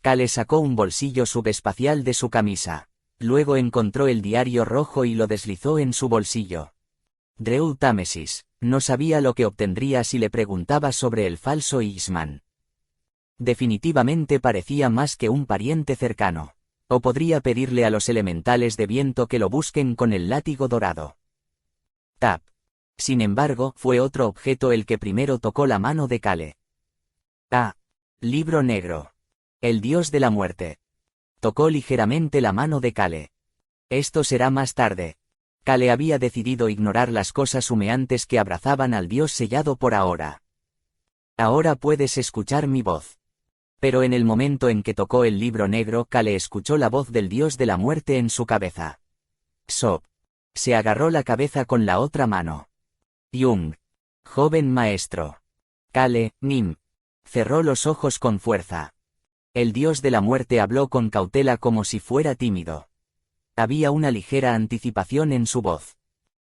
Kale sacó un bolsillo subespacial de su camisa. Luego encontró el diario rojo y lo deslizó en su bolsillo. Dreu Támesis no sabía lo que obtendría si le preguntaba sobre el falso Ixman. Definitivamente parecía más que un pariente cercano. O podría pedirle a los elementales de viento que lo busquen con el látigo dorado. Tap. Sin embargo, fue otro objeto el que primero tocó la mano de Kale. Libro negro. El dios de la muerte. Tocó ligeramente la mano de Kale. Esto será más tarde. Kale había decidido ignorar las cosas humeantes que abrazaban al dios sellado por ahora. Ahora puedes escuchar mi voz. Pero en el momento en que tocó el libro negro, Kale escuchó la voz del dios de la muerte en su cabeza. Sob. Se agarró la cabeza con la otra mano. Jung. Joven maestro. Kale, Nim. Cerró los ojos con fuerza. El dios de la muerte habló con cautela como si fuera tímido. Había una ligera anticipación en su voz.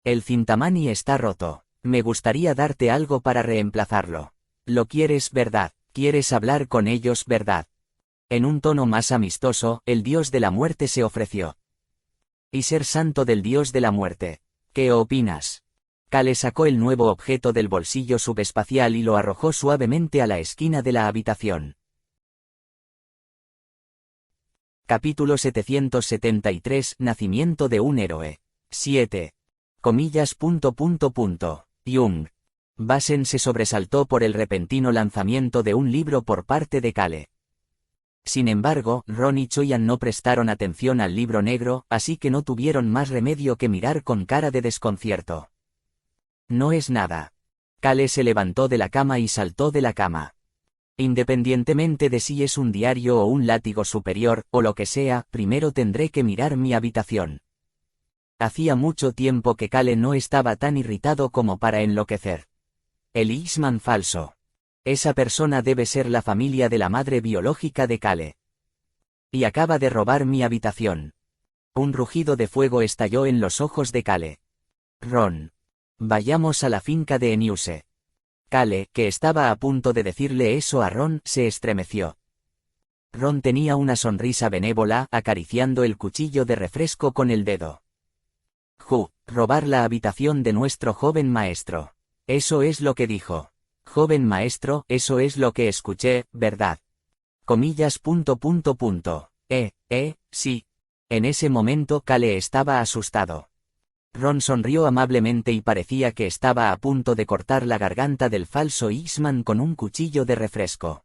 El Cintamani está roto. Me gustaría darte algo para reemplazarlo. ¿Lo quieres, verdad? ¿Quieres hablar con ellos, verdad? En un tono más amistoso, el dios de la muerte se ofreció. Y ser santo del dios de la muerte. ¿Qué opinas? Kale sacó el nuevo objeto del bolsillo subespacial y lo arrojó suavemente a la esquina de la habitación. Capítulo 773, Nacimiento de un héroe. 7. Jung. Basen se sobresaltó por el repentino lanzamiento de un libro por parte de Kale. Sin embargo, Ron y Choyan no prestaron atención al libro negro, así que no tuvieron más remedio que mirar con cara de desconcierto. No es nada. Kale se levantó de la cama y saltó de la cama. Independientemente de si es un diario o un látigo superior, o lo que sea, primero tendré que mirar mi habitación. Hacía mucho tiempo que Kale no estaba tan irritado como para enloquecer. El Eastman falso. Esa persona debe ser la familia de la madre biológica de Kale. Y acaba de robar mi habitación. Un rugido de fuego estalló en los ojos de Kale. Ron. Vayamos a la finca de Eniuse. Kale, que estaba a punto de decirle eso a Ron, se estremeció. Ron tenía una sonrisa benévola, acariciando el cuchillo de refresco con el dedo. Robar la habitación de nuestro joven maestro. Eso es lo que dijo. Joven maestro, eso es lo que escuché, ¿verdad? Sí. En ese momento Kale estaba asustado. Ron sonrió amablemente y parecía que estaba a punto de cortar la garganta del falso Eastman con un cuchillo de refresco.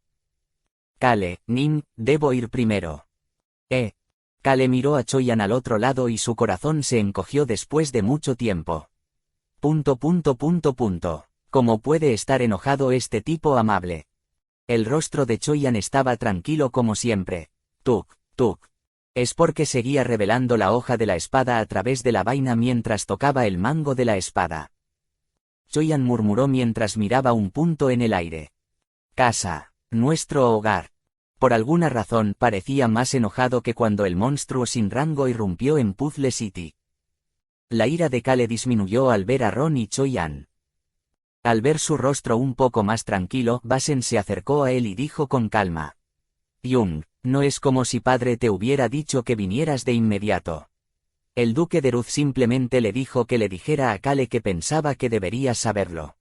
Kale, Nim, debo ir primero. Kale miró a Choyan al otro lado y su corazón se encogió después de mucho tiempo. ¿Cómo puede estar enojado este tipo amable? El rostro de Choyan estaba tranquilo como siempre. Tuk. Es porque seguía revelando la hoja de la espada a través de la vaina mientras tocaba el mango de la espada. Choyan murmuró mientras miraba un punto en el aire. Casa. Nuestro hogar. Por alguna razón parecía más enojado que cuando el monstruo sin rango irrumpió en Puzzle City. La ira de Kale disminuyó al ver a Ron y Choyan. Al ver su rostro un poco más tranquilo, Basen se acercó a él y dijo con calma. Jung, no es como si padre te hubiera dicho que vinieras de inmediato. El duque de Ruz simplemente le dijo que le dijera a Kale que pensaba que debería saberlo.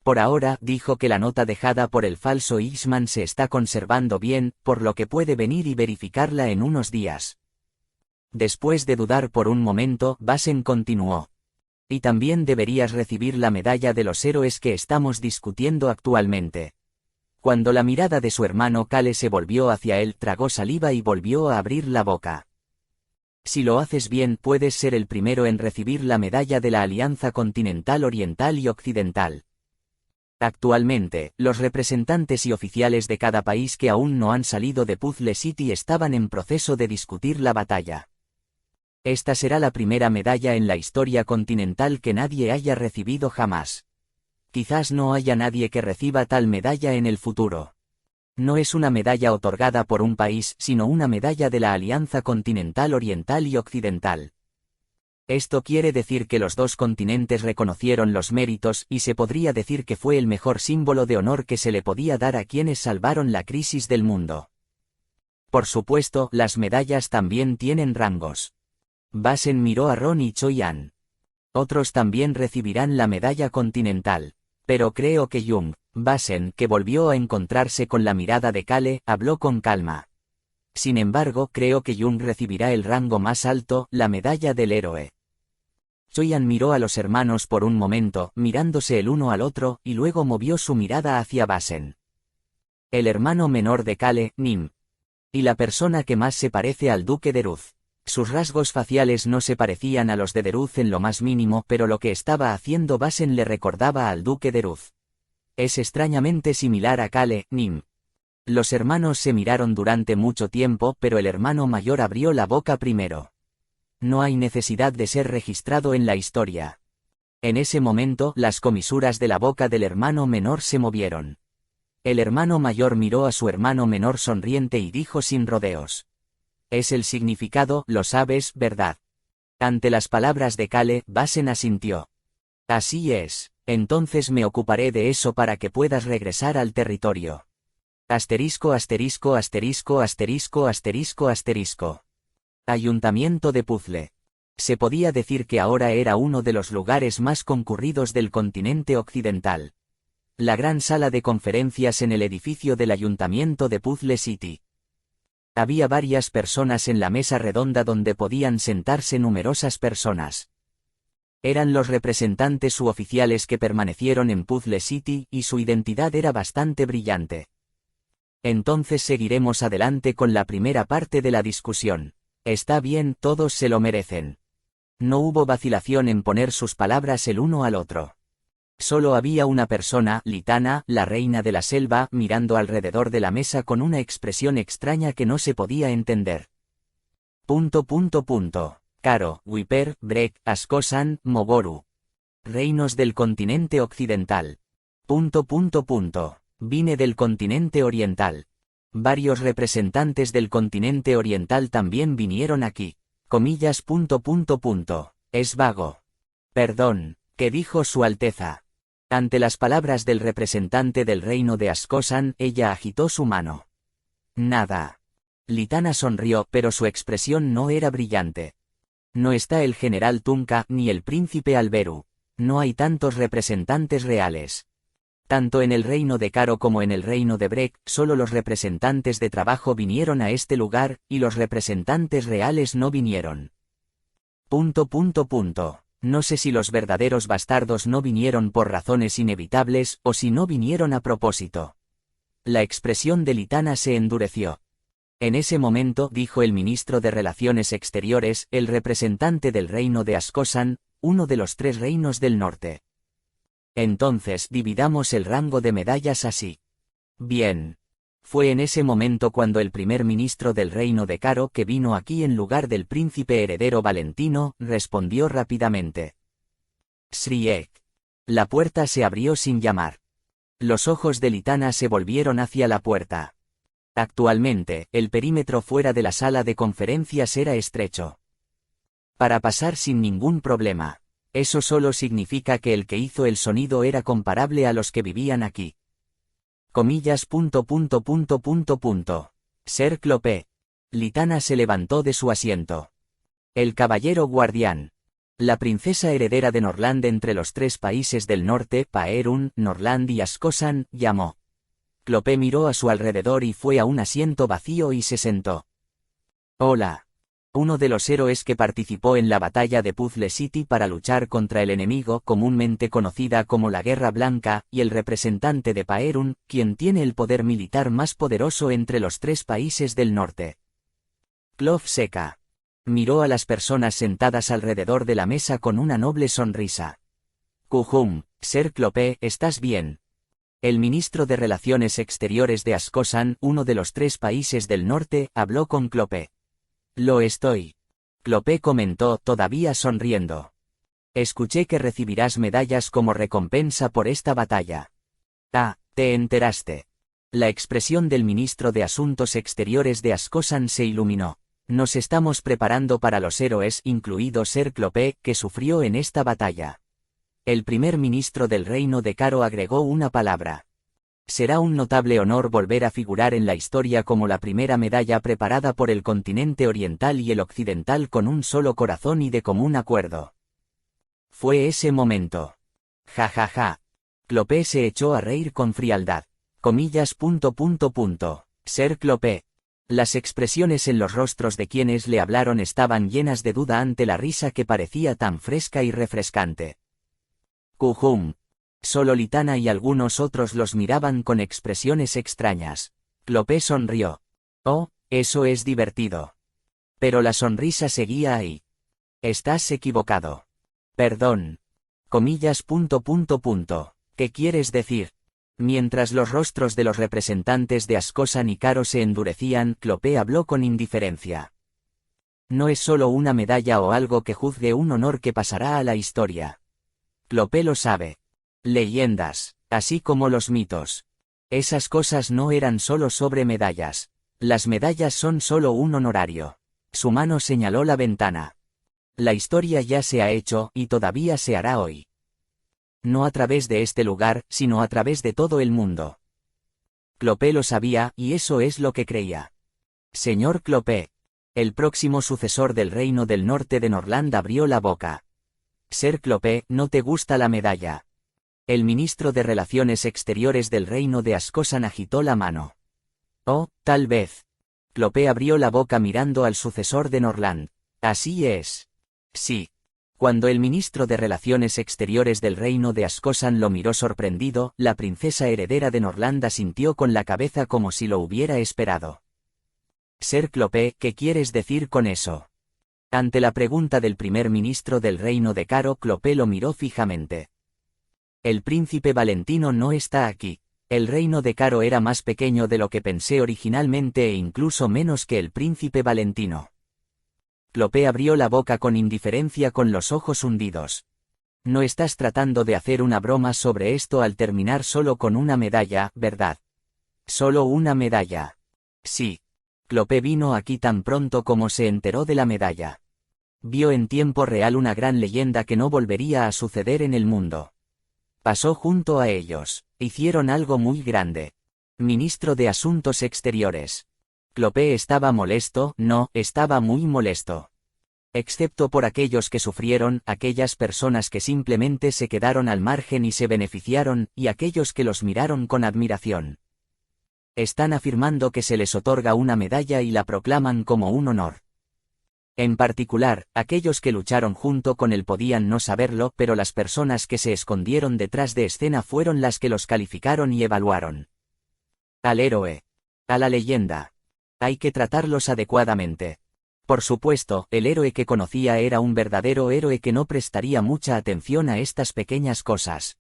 Por ahora, dijo que la nota dejada por el falso Eastman se está conservando bien, por lo que puede venir y verificarla en unos días. Después de dudar por un momento, Basen continuó. Y también deberías recibir la medalla de los héroes que estamos discutiendo actualmente. Cuando la mirada de su hermano Kale se volvió hacia él, tragó saliva y volvió a abrir la boca. Si lo haces bien, puedes ser el primero en recibir la medalla de la Alianza Continental Oriental y Occidental. Actualmente, los representantes y oficiales de cada país que aún no han salido de Puzzle City estaban en proceso de discutir la batalla. Esta será la primera medalla en la historia continental que nadie haya recibido jamás. Quizás no haya nadie que reciba tal medalla en el futuro. No es una medalla otorgada por un país, sino una medalla de la Alianza Continental Oriental y Occidental. Esto quiere decir que los dos continentes reconocieron los méritos y se podría decir que fue el mejor símbolo de honor que se le podía dar a quienes salvaron la crisis del mundo. Por supuesto, las medallas también tienen rangos. Basen miró a Ron y Choyan. Otros también recibirán la medalla continental. Pero creo que Jung, Basen, que volvió a encontrarse con la mirada de Kale, habló con calma. Sin embargo, creo que Jung recibirá el rango más alto, la medalla del héroe. Choyan miró a los hermanos por un momento, mirándose el uno al otro, y luego movió su mirada hacia Basen. El hermano menor de Kale, Nim. Y la persona que más se parece al duque de Ruz. Sus rasgos faciales no se parecían a los de Deruz en lo más mínimo, pero lo que estaba haciendo Basen le recordaba al duque de Ruz. Es extrañamente similar a Kale, Nim. Los hermanos se miraron durante mucho tiempo, pero el hermano mayor abrió la boca primero. No hay necesidad de ser registrado en la historia. En ese momento, las comisuras de la boca del hermano menor se movieron. El hermano mayor miró a su hermano menor sonriente y dijo sin rodeos. Es el significado, lo sabes, ¿verdad? Ante las palabras de Kale, Basen asintió. Así es, entonces me ocuparé de eso para que puedas regresar al territorio. Asterisco asterisco asterisco asterisco asterisco asterisco. Ayuntamiento de Puzzle. Se podía decir que ahora era uno de los lugares más concurridos del continente occidental. La gran sala de conferencias en el edificio del Ayuntamiento de Puzzle City. Había varias personas en la mesa redonda donde podían sentarse numerosas personas. Eran los representantes u oficiales que permanecieron en Puzzle City y su identidad era bastante brillante. Entonces seguiremos adelante con la primera parte de la discusión. Está bien, todos se lo merecen. No hubo vacilación en poner sus palabras el uno al otro. Solo había una persona, Litana, la reina de la selva, mirando alrededor de la mesa con una expresión extraña que no se podía entender. Karo, Wiper, Brek, Askosan, Mogoru. Reinos del continente occidental. Vine del continente oriental. Varios representantes del continente oriental también vinieron aquí. Comillas. Es vago. Perdón, ¿qué dijo Su Alteza? Ante las palabras del representante del reino de Askosan, ella agitó su mano. Nada. Litana sonrió, pero su expresión no era brillante. No está el general Tunka ni el príncipe Alberu. No hay tantos representantes reales. Tanto en el reino de Karo como en el reino de Brek, solo los representantes de trabajo vinieron a este lugar, y los representantes reales no vinieron. No sé si los verdaderos bastardos no vinieron por razones inevitables, o si no vinieron a propósito. La expresión de Litana se endureció. En ese momento, dijo el ministro de Relaciones Exteriores, el representante del reino de Askosan, uno de los 3 reinos del norte. Entonces, dividamos el rango de medallas así. Bien. Fue en ese momento cuando el primer ministro del reino de Karo, que vino aquí en lugar del príncipe heredero Valentino, respondió rápidamente. Sriek. La puerta se abrió sin llamar. Los ojos de Litana se volvieron hacia la puerta. Actualmente, el perímetro fuera de la sala de conferencias era estrecho. Para pasar sin ningún problema. Eso solo significa que el que hizo el sonido era comparable a los que vivían aquí. Comillas. Ser Clopé. Litana se levantó de su asiento. El caballero guardián. La princesa heredera de Norland entre los 3 países del norte, Paerun, Norland y Askosan, llamó. Clopé miró a su alrededor y fue a un asiento vacío y se sentó. Hola. Uno de los héroes que participó en la batalla de Puzzle City para luchar contra el enemigo, comúnmente conocida como la Guerra Blanca, y el representante de Paerun, quien tiene el poder militar más poderoso entre los 3 países del norte. Clov seca. Miró a las personas sentadas alrededor de la mesa con una noble sonrisa. Kuhum, Ser Clopé, ¿estás bien? El ministro de Relaciones Exteriores de Askosan, uno de los 3 países del norte, habló con Clopé. Lo estoy. Clopé comentó, todavía sonriendo. Escuché que recibirás medallas como recompensa por esta batalla. Ah, ¿te enteraste? La expresión del ministro de Asuntos Exteriores de Askosan se iluminó. Nos estamos preparando para los héroes, incluido Ser Clopé, que sufrió en esta batalla. El primer ministro del reino de Karo agregó una palabra. Será un notable honor volver a figurar en la historia como la primera medalla preparada por el continente oriental y el occidental con un solo corazón y de común acuerdo. Fue ese momento. Ja ja ja. Clopé se echó a reír con frialdad. Comillas. Ser Clopé. Las expresiones en los rostros de quienes le hablaron estaban llenas de duda ante la risa que parecía tan fresca y refrescante. Kuhum. Solo Litana y algunos otros los miraban con expresiones extrañas. Clopé sonrió. Oh, eso es divertido. Pero la sonrisa seguía ahí. Estás equivocado. Perdón. Comillas. ¿Qué quieres decir? Mientras los rostros de los representantes de Ascosan y Caro se endurecían, Clopé habló con indiferencia. No es solo una medalla o algo que juzgue un honor que pasará a la historia. Clopé lo sabe. Leyendas, así como los mitos. Esas cosas no eran solo sobre medallas. Las medallas son solo un honorario. Su mano señaló la ventana. La historia ya se ha hecho, y todavía se hará hoy. No a través de este lugar, sino a través de todo el mundo. Clopé lo sabía, y eso es lo que creía. Señor Clopé. El próximo sucesor del Reino del Norte de Norland abrió la boca. Ser Clopé, ¿no te gusta la medalla? El ministro de Relaciones Exteriores del Reino de Ascosan agitó la mano. Oh, tal vez. Clopé abrió la boca mirando al sucesor de Norland. Así es. Sí. Cuando el ministro de Relaciones Exteriores del Reino de Ascosan lo miró sorprendido, la princesa heredera de Norland asintió con la cabeza como si lo hubiera esperado. Ser Clopé, ¿qué quieres decir con eso? Ante la pregunta del primer ministro del reino de Caro, Clopé lo miró fijamente. El príncipe Valentino no está aquí. El reino de Caro era más pequeño de lo que pensé originalmente e incluso menos que el príncipe Valentino. Clopé abrió la boca con indiferencia con los ojos hundidos. No estás tratando de hacer una broma sobre esto al terminar solo con una medalla, ¿verdad? Solo una medalla. Sí. Clopé vino aquí tan pronto como se enteró de la medalla. Vio en tiempo real una gran leyenda que no volvería a suceder en el mundo. Pasó junto a ellos. Hicieron algo muy grande. Ministro de Asuntos Exteriores. Clopé estaba molesto, no, estaba muy molesto. Excepto por aquellos que sufrieron, aquellas personas que simplemente se quedaron al margen y se beneficiaron, y aquellos que los miraron con admiración. Están afirmando que se les otorga una medalla y la proclaman como un honor. En particular, aquellos que lucharon junto con él podían no saberlo, pero las personas que se escondieron detrás de escena fueron las que los calificaron y evaluaron. Al héroe. A la leyenda. Hay que tratarlos adecuadamente. Por supuesto, el héroe que conocía era un verdadero héroe que no prestaría mucha atención a estas pequeñas cosas.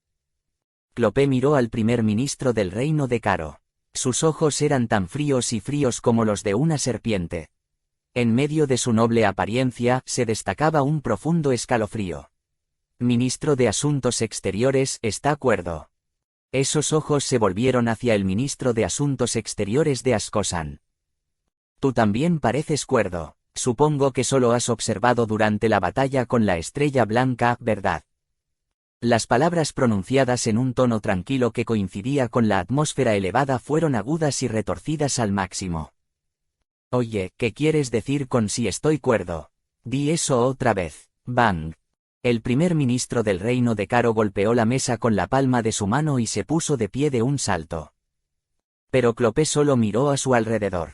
Clopé miró al primer ministro del reino de Caro. Sus ojos eran tan fríos y fríos como los de una serpiente. En medio de su noble apariencia, se destacaba un profundo escalofrío. Ministro de Asuntos Exteriores, ¿está cuerdo? Esos ojos se volvieron hacia el ministro de Asuntos Exteriores de Ascosan. Tú también pareces cuerdo. Supongo que solo has observado durante la batalla con la estrella blanca, ¿verdad? Las palabras pronunciadas en un tono tranquilo que coincidía con la atmósfera elevada fueron agudas y retorcidas al máximo. Oye, ¿qué quieres decir con si estoy cuerdo? Di eso otra vez. Bang. El primer ministro del reino de Caro golpeó la mesa con la palma de su mano y se puso de pie de un salto. Pero Clopé solo miró a su alrededor.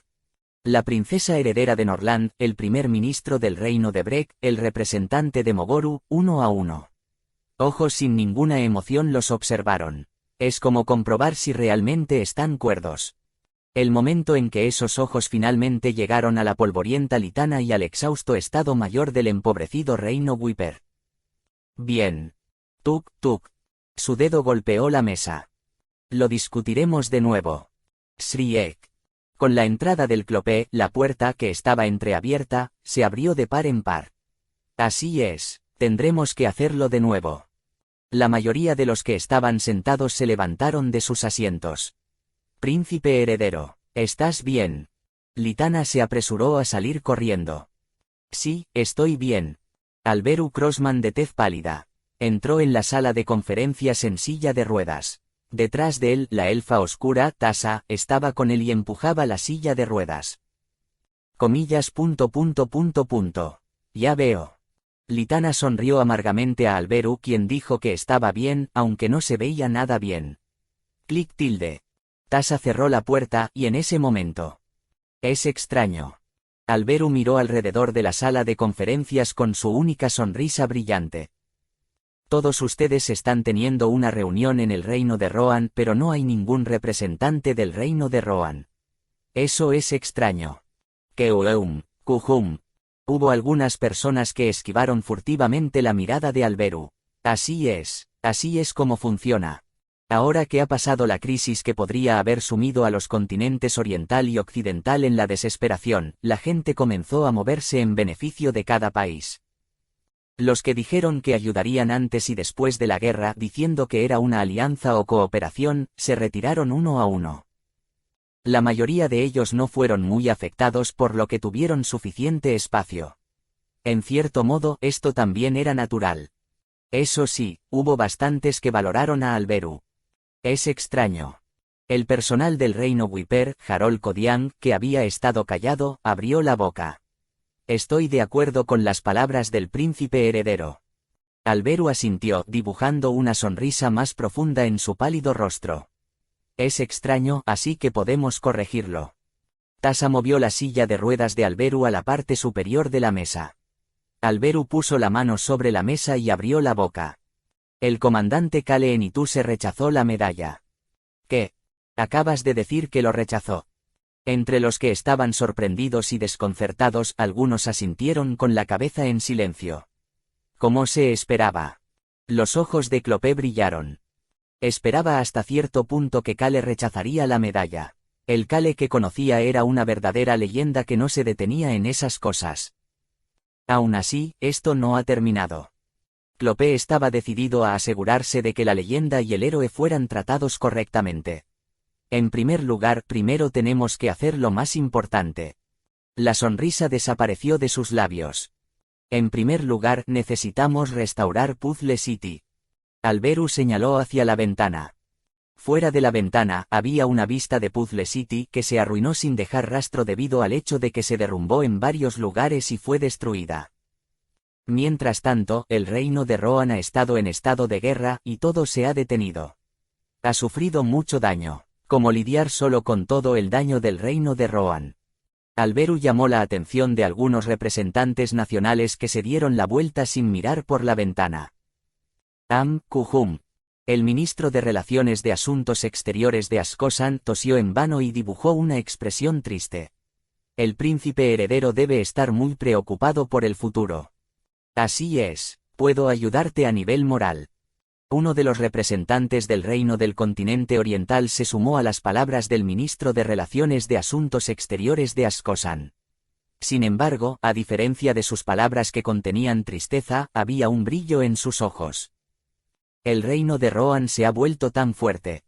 La princesa heredera de Norland, el primer ministro del reino de Breck, el representante de Mogoru, uno a uno. Ojos sin ninguna emoción los observaron. Es como comprobar si realmente están cuerdos. El momento en que esos ojos finalmente llegaron a la polvorienta Litana y al exhausto estado mayor del empobrecido reino Wiper. Bien. Tuk, tuk. Su dedo golpeó la mesa. Lo discutiremos de nuevo. Shriek. Con la entrada del Clopé, la puerta, que estaba entreabierta, se abrió de par en par. Así es, tendremos que hacerlo de nuevo. La mayoría de los que estaban sentados se levantaron de sus asientos. Príncipe heredero, ¿estás bien? Litana se apresuró a salir corriendo. Sí, estoy bien. Alberu Crossman de tez pálida. Entró en la sala de conferencias en silla de ruedas. Detrás de él, la elfa oscura, Tasa, estaba con él y empujaba la silla de ruedas. Comillas. Ya veo. Litana sonrió amargamente a Alberu, quien dijo que estaba bien, aunque no se veía nada bien. Clic tilde. Tasa cerró la puerta, y en ese momento. Es extraño. Alberu miró alrededor de la sala de conferencias con su única sonrisa brillante. Todos ustedes están teniendo una reunión en el reino de Rohan, pero no hay ningún representante del reino de Rohan. Eso es extraño. Keuum, Kuhum. Hubo algunas personas que esquivaron furtivamente la mirada de Alberu. Así es como funciona. Ahora que ha pasado la crisis que podría haber sumido a los continentes oriental y occidental en la desesperación, la gente comenzó a moverse en beneficio de cada país. Los que dijeron que ayudarían antes y después de la guerra diciendo que era una alianza o cooperación, se retiraron uno a uno. La mayoría de ellos no fueron muy afectados por lo que tuvieron suficiente espacio. En cierto modo, esto también era natural. Eso sí, hubo bastantes que valoraron a Alberu. Es extraño. El personal del reino Wiper, Harold Kodian, que había estado callado, abrió la boca. Estoy de acuerdo con las palabras del príncipe heredero. Alberu asintió, dibujando una sonrisa más profunda en su pálido rostro. Es extraño, así que podemos corregirlo. Tasa movió la silla de ruedas de Alberu a la parte superior de la mesa. Alberu puso la mano sobre la mesa y abrió la boca. El comandante Kale Enituse rechazó la medalla. ¿Qué? Acabas de decir que lo rechazó. Entre los que estaban sorprendidos y desconcertados, algunos asintieron con la cabeza en silencio. Como se esperaba. Los ojos de Clopé brillaron. Esperaba hasta cierto punto que Kale rechazaría la medalla. El Kale que conocía era una verdadera leyenda que no se detenía en esas cosas. Aún así, esto no ha terminado. Clopé estaba decidido a asegurarse de que la leyenda y el héroe fueran tratados correctamente. En primer lugar, primero tenemos que hacer lo más importante. La sonrisa desapareció de sus labios. En primer lugar, necesitamos restaurar Puzzle City. Alberu señaló hacia la ventana. Fuera de la ventana, había una vista de Puzzle City que se arruinó sin dejar rastro debido al hecho de que se derrumbó en varios lugares y fue destruida. Mientras tanto, el reino de Rohan ha estado en estado de guerra, y todo se ha detenido. Ha sufrido mucho daño. ¿Cómo lidiar solo con todo el daño del reino de Rohan? Alberu llamó la atención de algunos representantes nacionales que se dieron la vuelta sin mirar por la ventana. Kuhum. El ministro de Relaciones de Asuntos Exteriores de Askosan tosió en vano y dibujó una expresión triste. El príncipe heredero debe estar muy preocupado por el futuro. Así es, puedo ayudarte a nivel moral. Uno de los representantes del reino del continente oriental se sumó a las palabras del ministro de Relaciones de Asuntos Exteriores de Askosan. Sin embargo, a diferencia de sus palabras que contenían tristeza, había un brillo en sus ojos. El reino de Rohan se ha vuelto tan fuerte.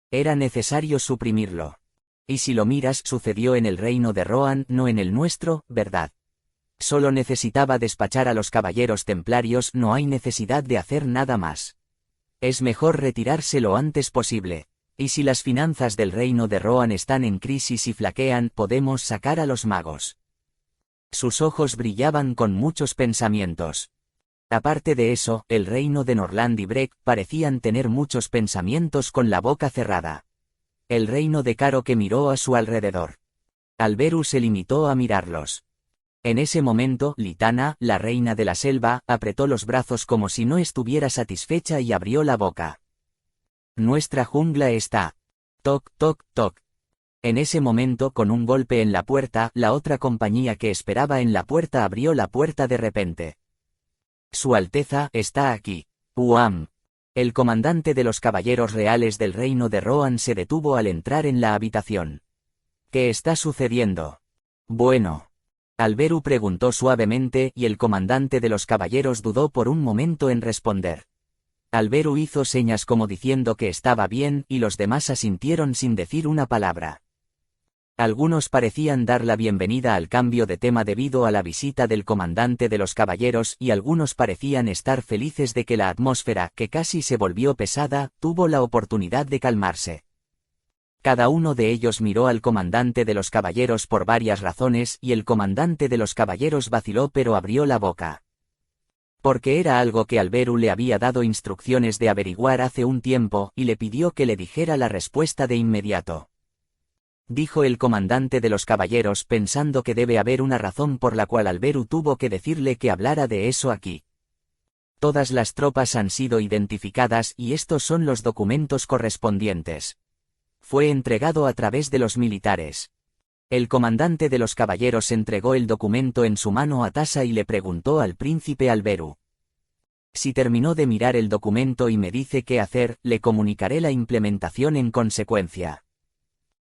Era necesario suprimirlo. Y si lo miras, sucedió en el reino de Rohan, no en el nuestro, ¿verdad? Solo necesitaba despachar a los caballeros templarios, no hay necesidad de hacer nada más. Es mejor retirarse lo antes posible. Y si las finanzas del reino de Rohan están en crisis y flaquean, podemos sacar a los magos. Sus ojos brillaban con muchos pensamientos. Aparte de eso, el reino de Norland y Breck parecían tener muchos pensamientos con la boca cerrada. El reino de Caro que miró a su alrededor. Alberu se limitó a mirarlos. En ese momento, Litana, la reina de la selva, apretó los brazos como si no estuviera satisfecha y abrió la boca. Nuestra jungla está. Toc, toc, toc. En ese momento, con un golpe en la puerta, la otra compañía que esperaba en la puerta abrió la puerta de repente. Su Alteza está aquí. Uam. El comandante de los caballeros reales del reino de Rohan se detuvo al entrar en la habitación. ¿Qué está sucediendo? Bueno. Alberu preguntó suavemente y el comandante de los caballeros dudó por un momento en responder. Alberu hizo señas como diciendo que estaba bien y los demás asintieron sin decir una palabra. Algunos parecían dar la bienvenida al cambio de tema debido a la visita del comandante de los caballeros y algunos parecían estar felices de que la atmósfera, que casi se volvió pesada, tuvo la oportunidad de calmarse. Cada uno de ellos miró al comandante de los caballeros por varias razones y el comandante de los caballeros vaciló pero abrió la boca. Porque era algo que Alberu le había dado instrucciones de averiguar hace un tiempo y le pidió que le dijera la respuesta de inmediato. Dijo el comandante de los caballeros pensando que debe haber una razón por la cual Alberu tuvo que decirle que hablara de eso aquí. Todas las tropas han sido identificadas y estos son los documentos correspondientes. Fue entregado a través de los militares. El comandante de los caballeros entregó el documento en su mano a Tasa y le preguntó al príncipe Alberu. Si terminó de mirar el documento y me dice qué hacer, le comunicaré la implementación en consecuencia.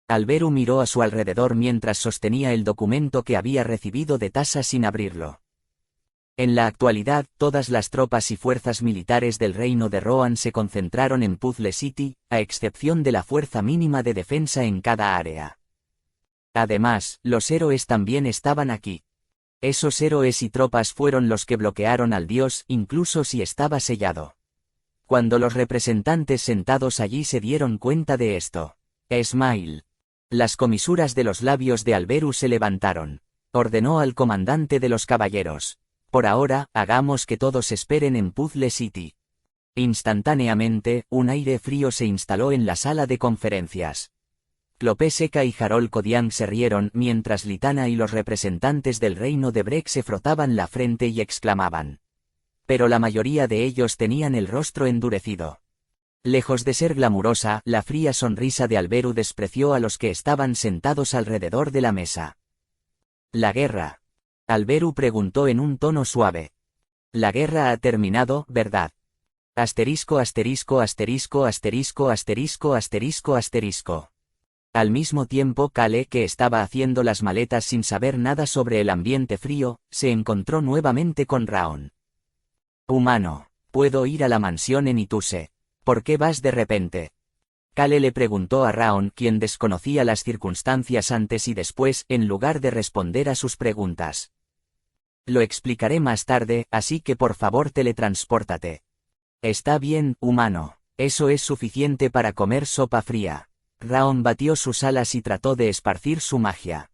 Alberu miró a su alrededor mientras sostenía el documento que había recibido de Tassa sin abrirlo. En la actualidad, todas las tropas y fuerzas militares del reino de Rohan se concentraron en Puzzle City, a excepción de la fuerza mínima de defensa en cada área. Además, los héroes también estaban aquí. Esos héroes y tropas fueron los que bloquearon al dios, incluso si estaba sellado. Cuando los representantes sentados allí se dieron cuenta de esto, Smile. Las comisuras de los labios de Alberu se levantaron. Ordenó al comandante de los caballeros: por ahora, hagamos que todos esperen en Puzzle City. Instantáneamente, un aire frío se instaló en la sala de conferencias. Clopé Seca y Harold Codian se rieron mientras Litana y los representantes del reino de Breck se frotaban la frente y exclamaban. Pero la mayoría de ellos tenían el rostro endurecido. Lejos de ser glamurosa, la fría sonrisa de Alberu despreció a los que estaban sentados alrededor de la mesa. ¿La guerra? Alberu preguntó en un tono suave. La guerra ha terminado, ¿verdad? Asterisco asterisco asterisco asterisco asterisco asterisco asterisco. Al mismo tiempo Kale, que estaba haciendo las maletas sin saber nada sobre el ambiente frío, se encontró nuevamente con Raon. Humano, ¿puedo ir a la mansión en Ituse? ¿Por qué vas de repente? Kale le preguntó a Raon, quien desconocía las circunstancias antes y después, en lugar de responder a sus preguntas. Lo explicaré más tarde, así que por favor teletranspórtate. Está bien, humano. Eso es suficiente para comer sopa fría. Raon batió sus alas y trató de esparcir su magia.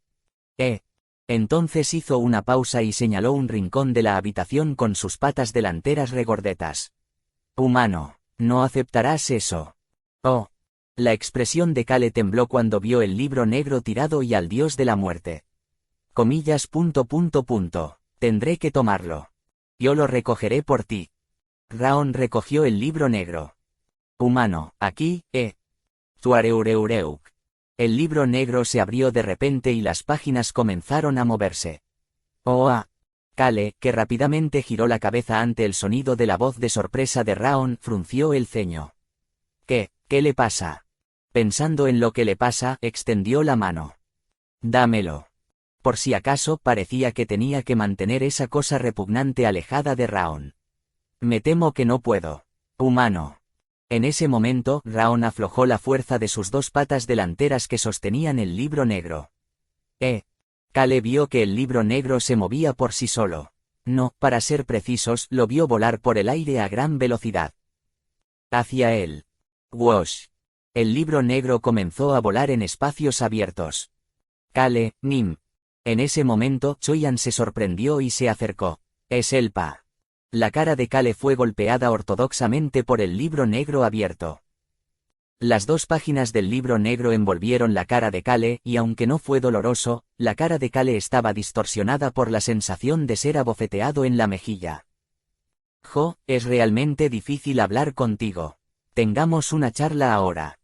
Entonces hizo una pausa y señaló un rincón de la habitación con sus patas delanteras regordetas. Humano, no aceptarás eso. Oh. La expresión de Kale tembló cuando vio el libro negro tirado y al dios de la muerte. Comillas. Tendré que tomarlo. Yo lo recogeré por ti. Raon recogió el libro negro. Humano, aquí, Tuareureureuc. El libro negro se abrió de repente y las páginas comenzaron a moverse. ¡Oh! Kale, que rápidamente giró la cabeza ante el sonido de la voz de sorpresa de Raon, frunció el ceño. ¿Qué le pasa? Pensando en lo que le pasa, extendió la mano. Dámelo. Por si acaso, parecía que tenía que mantener esa cosa repugnante alejada de Raon. Me temo que no puedo. Humano. En ese momento, Raon aflojó la fuerza de sus dos patas delanteras que sostenían el libro negro. Kale vio que el libro negro se movía por sí solo. No, para ser precisos, lo vio volar por el aire a gran velocidad. Hacia él. Wosh. El libro negro comenzó a volar en espacios abiertos. Kale, Nim. En ese momento, Choyan se sorprendió y se acercó. Es Elpa. La cara de Kale fue golpeada ortodoxamente por el libro negro abierto. Las dos páginas del libro negro envolvieron la cara de Kale y aunque no fue doloroso, la cara de Kale estaba distorsionada por la sensación de ser abofeteado en la mejilla. Jo, es realmente difícil hablar contigo. Tengamos una charla ahora.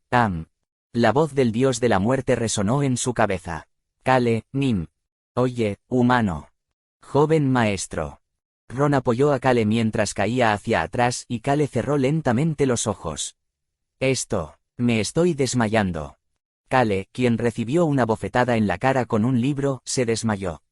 La voz del dios de la muerte resonó en su cabeza. Kale, Nim. Oye, humano. Joven maestro. Ron apoyó a Kale mientras caía hacia atrás y Kale cerró lentamente los ojos. Me estoy desmayando. Kale, quien recibió una bofetada en la cara con un libro, se desmayó.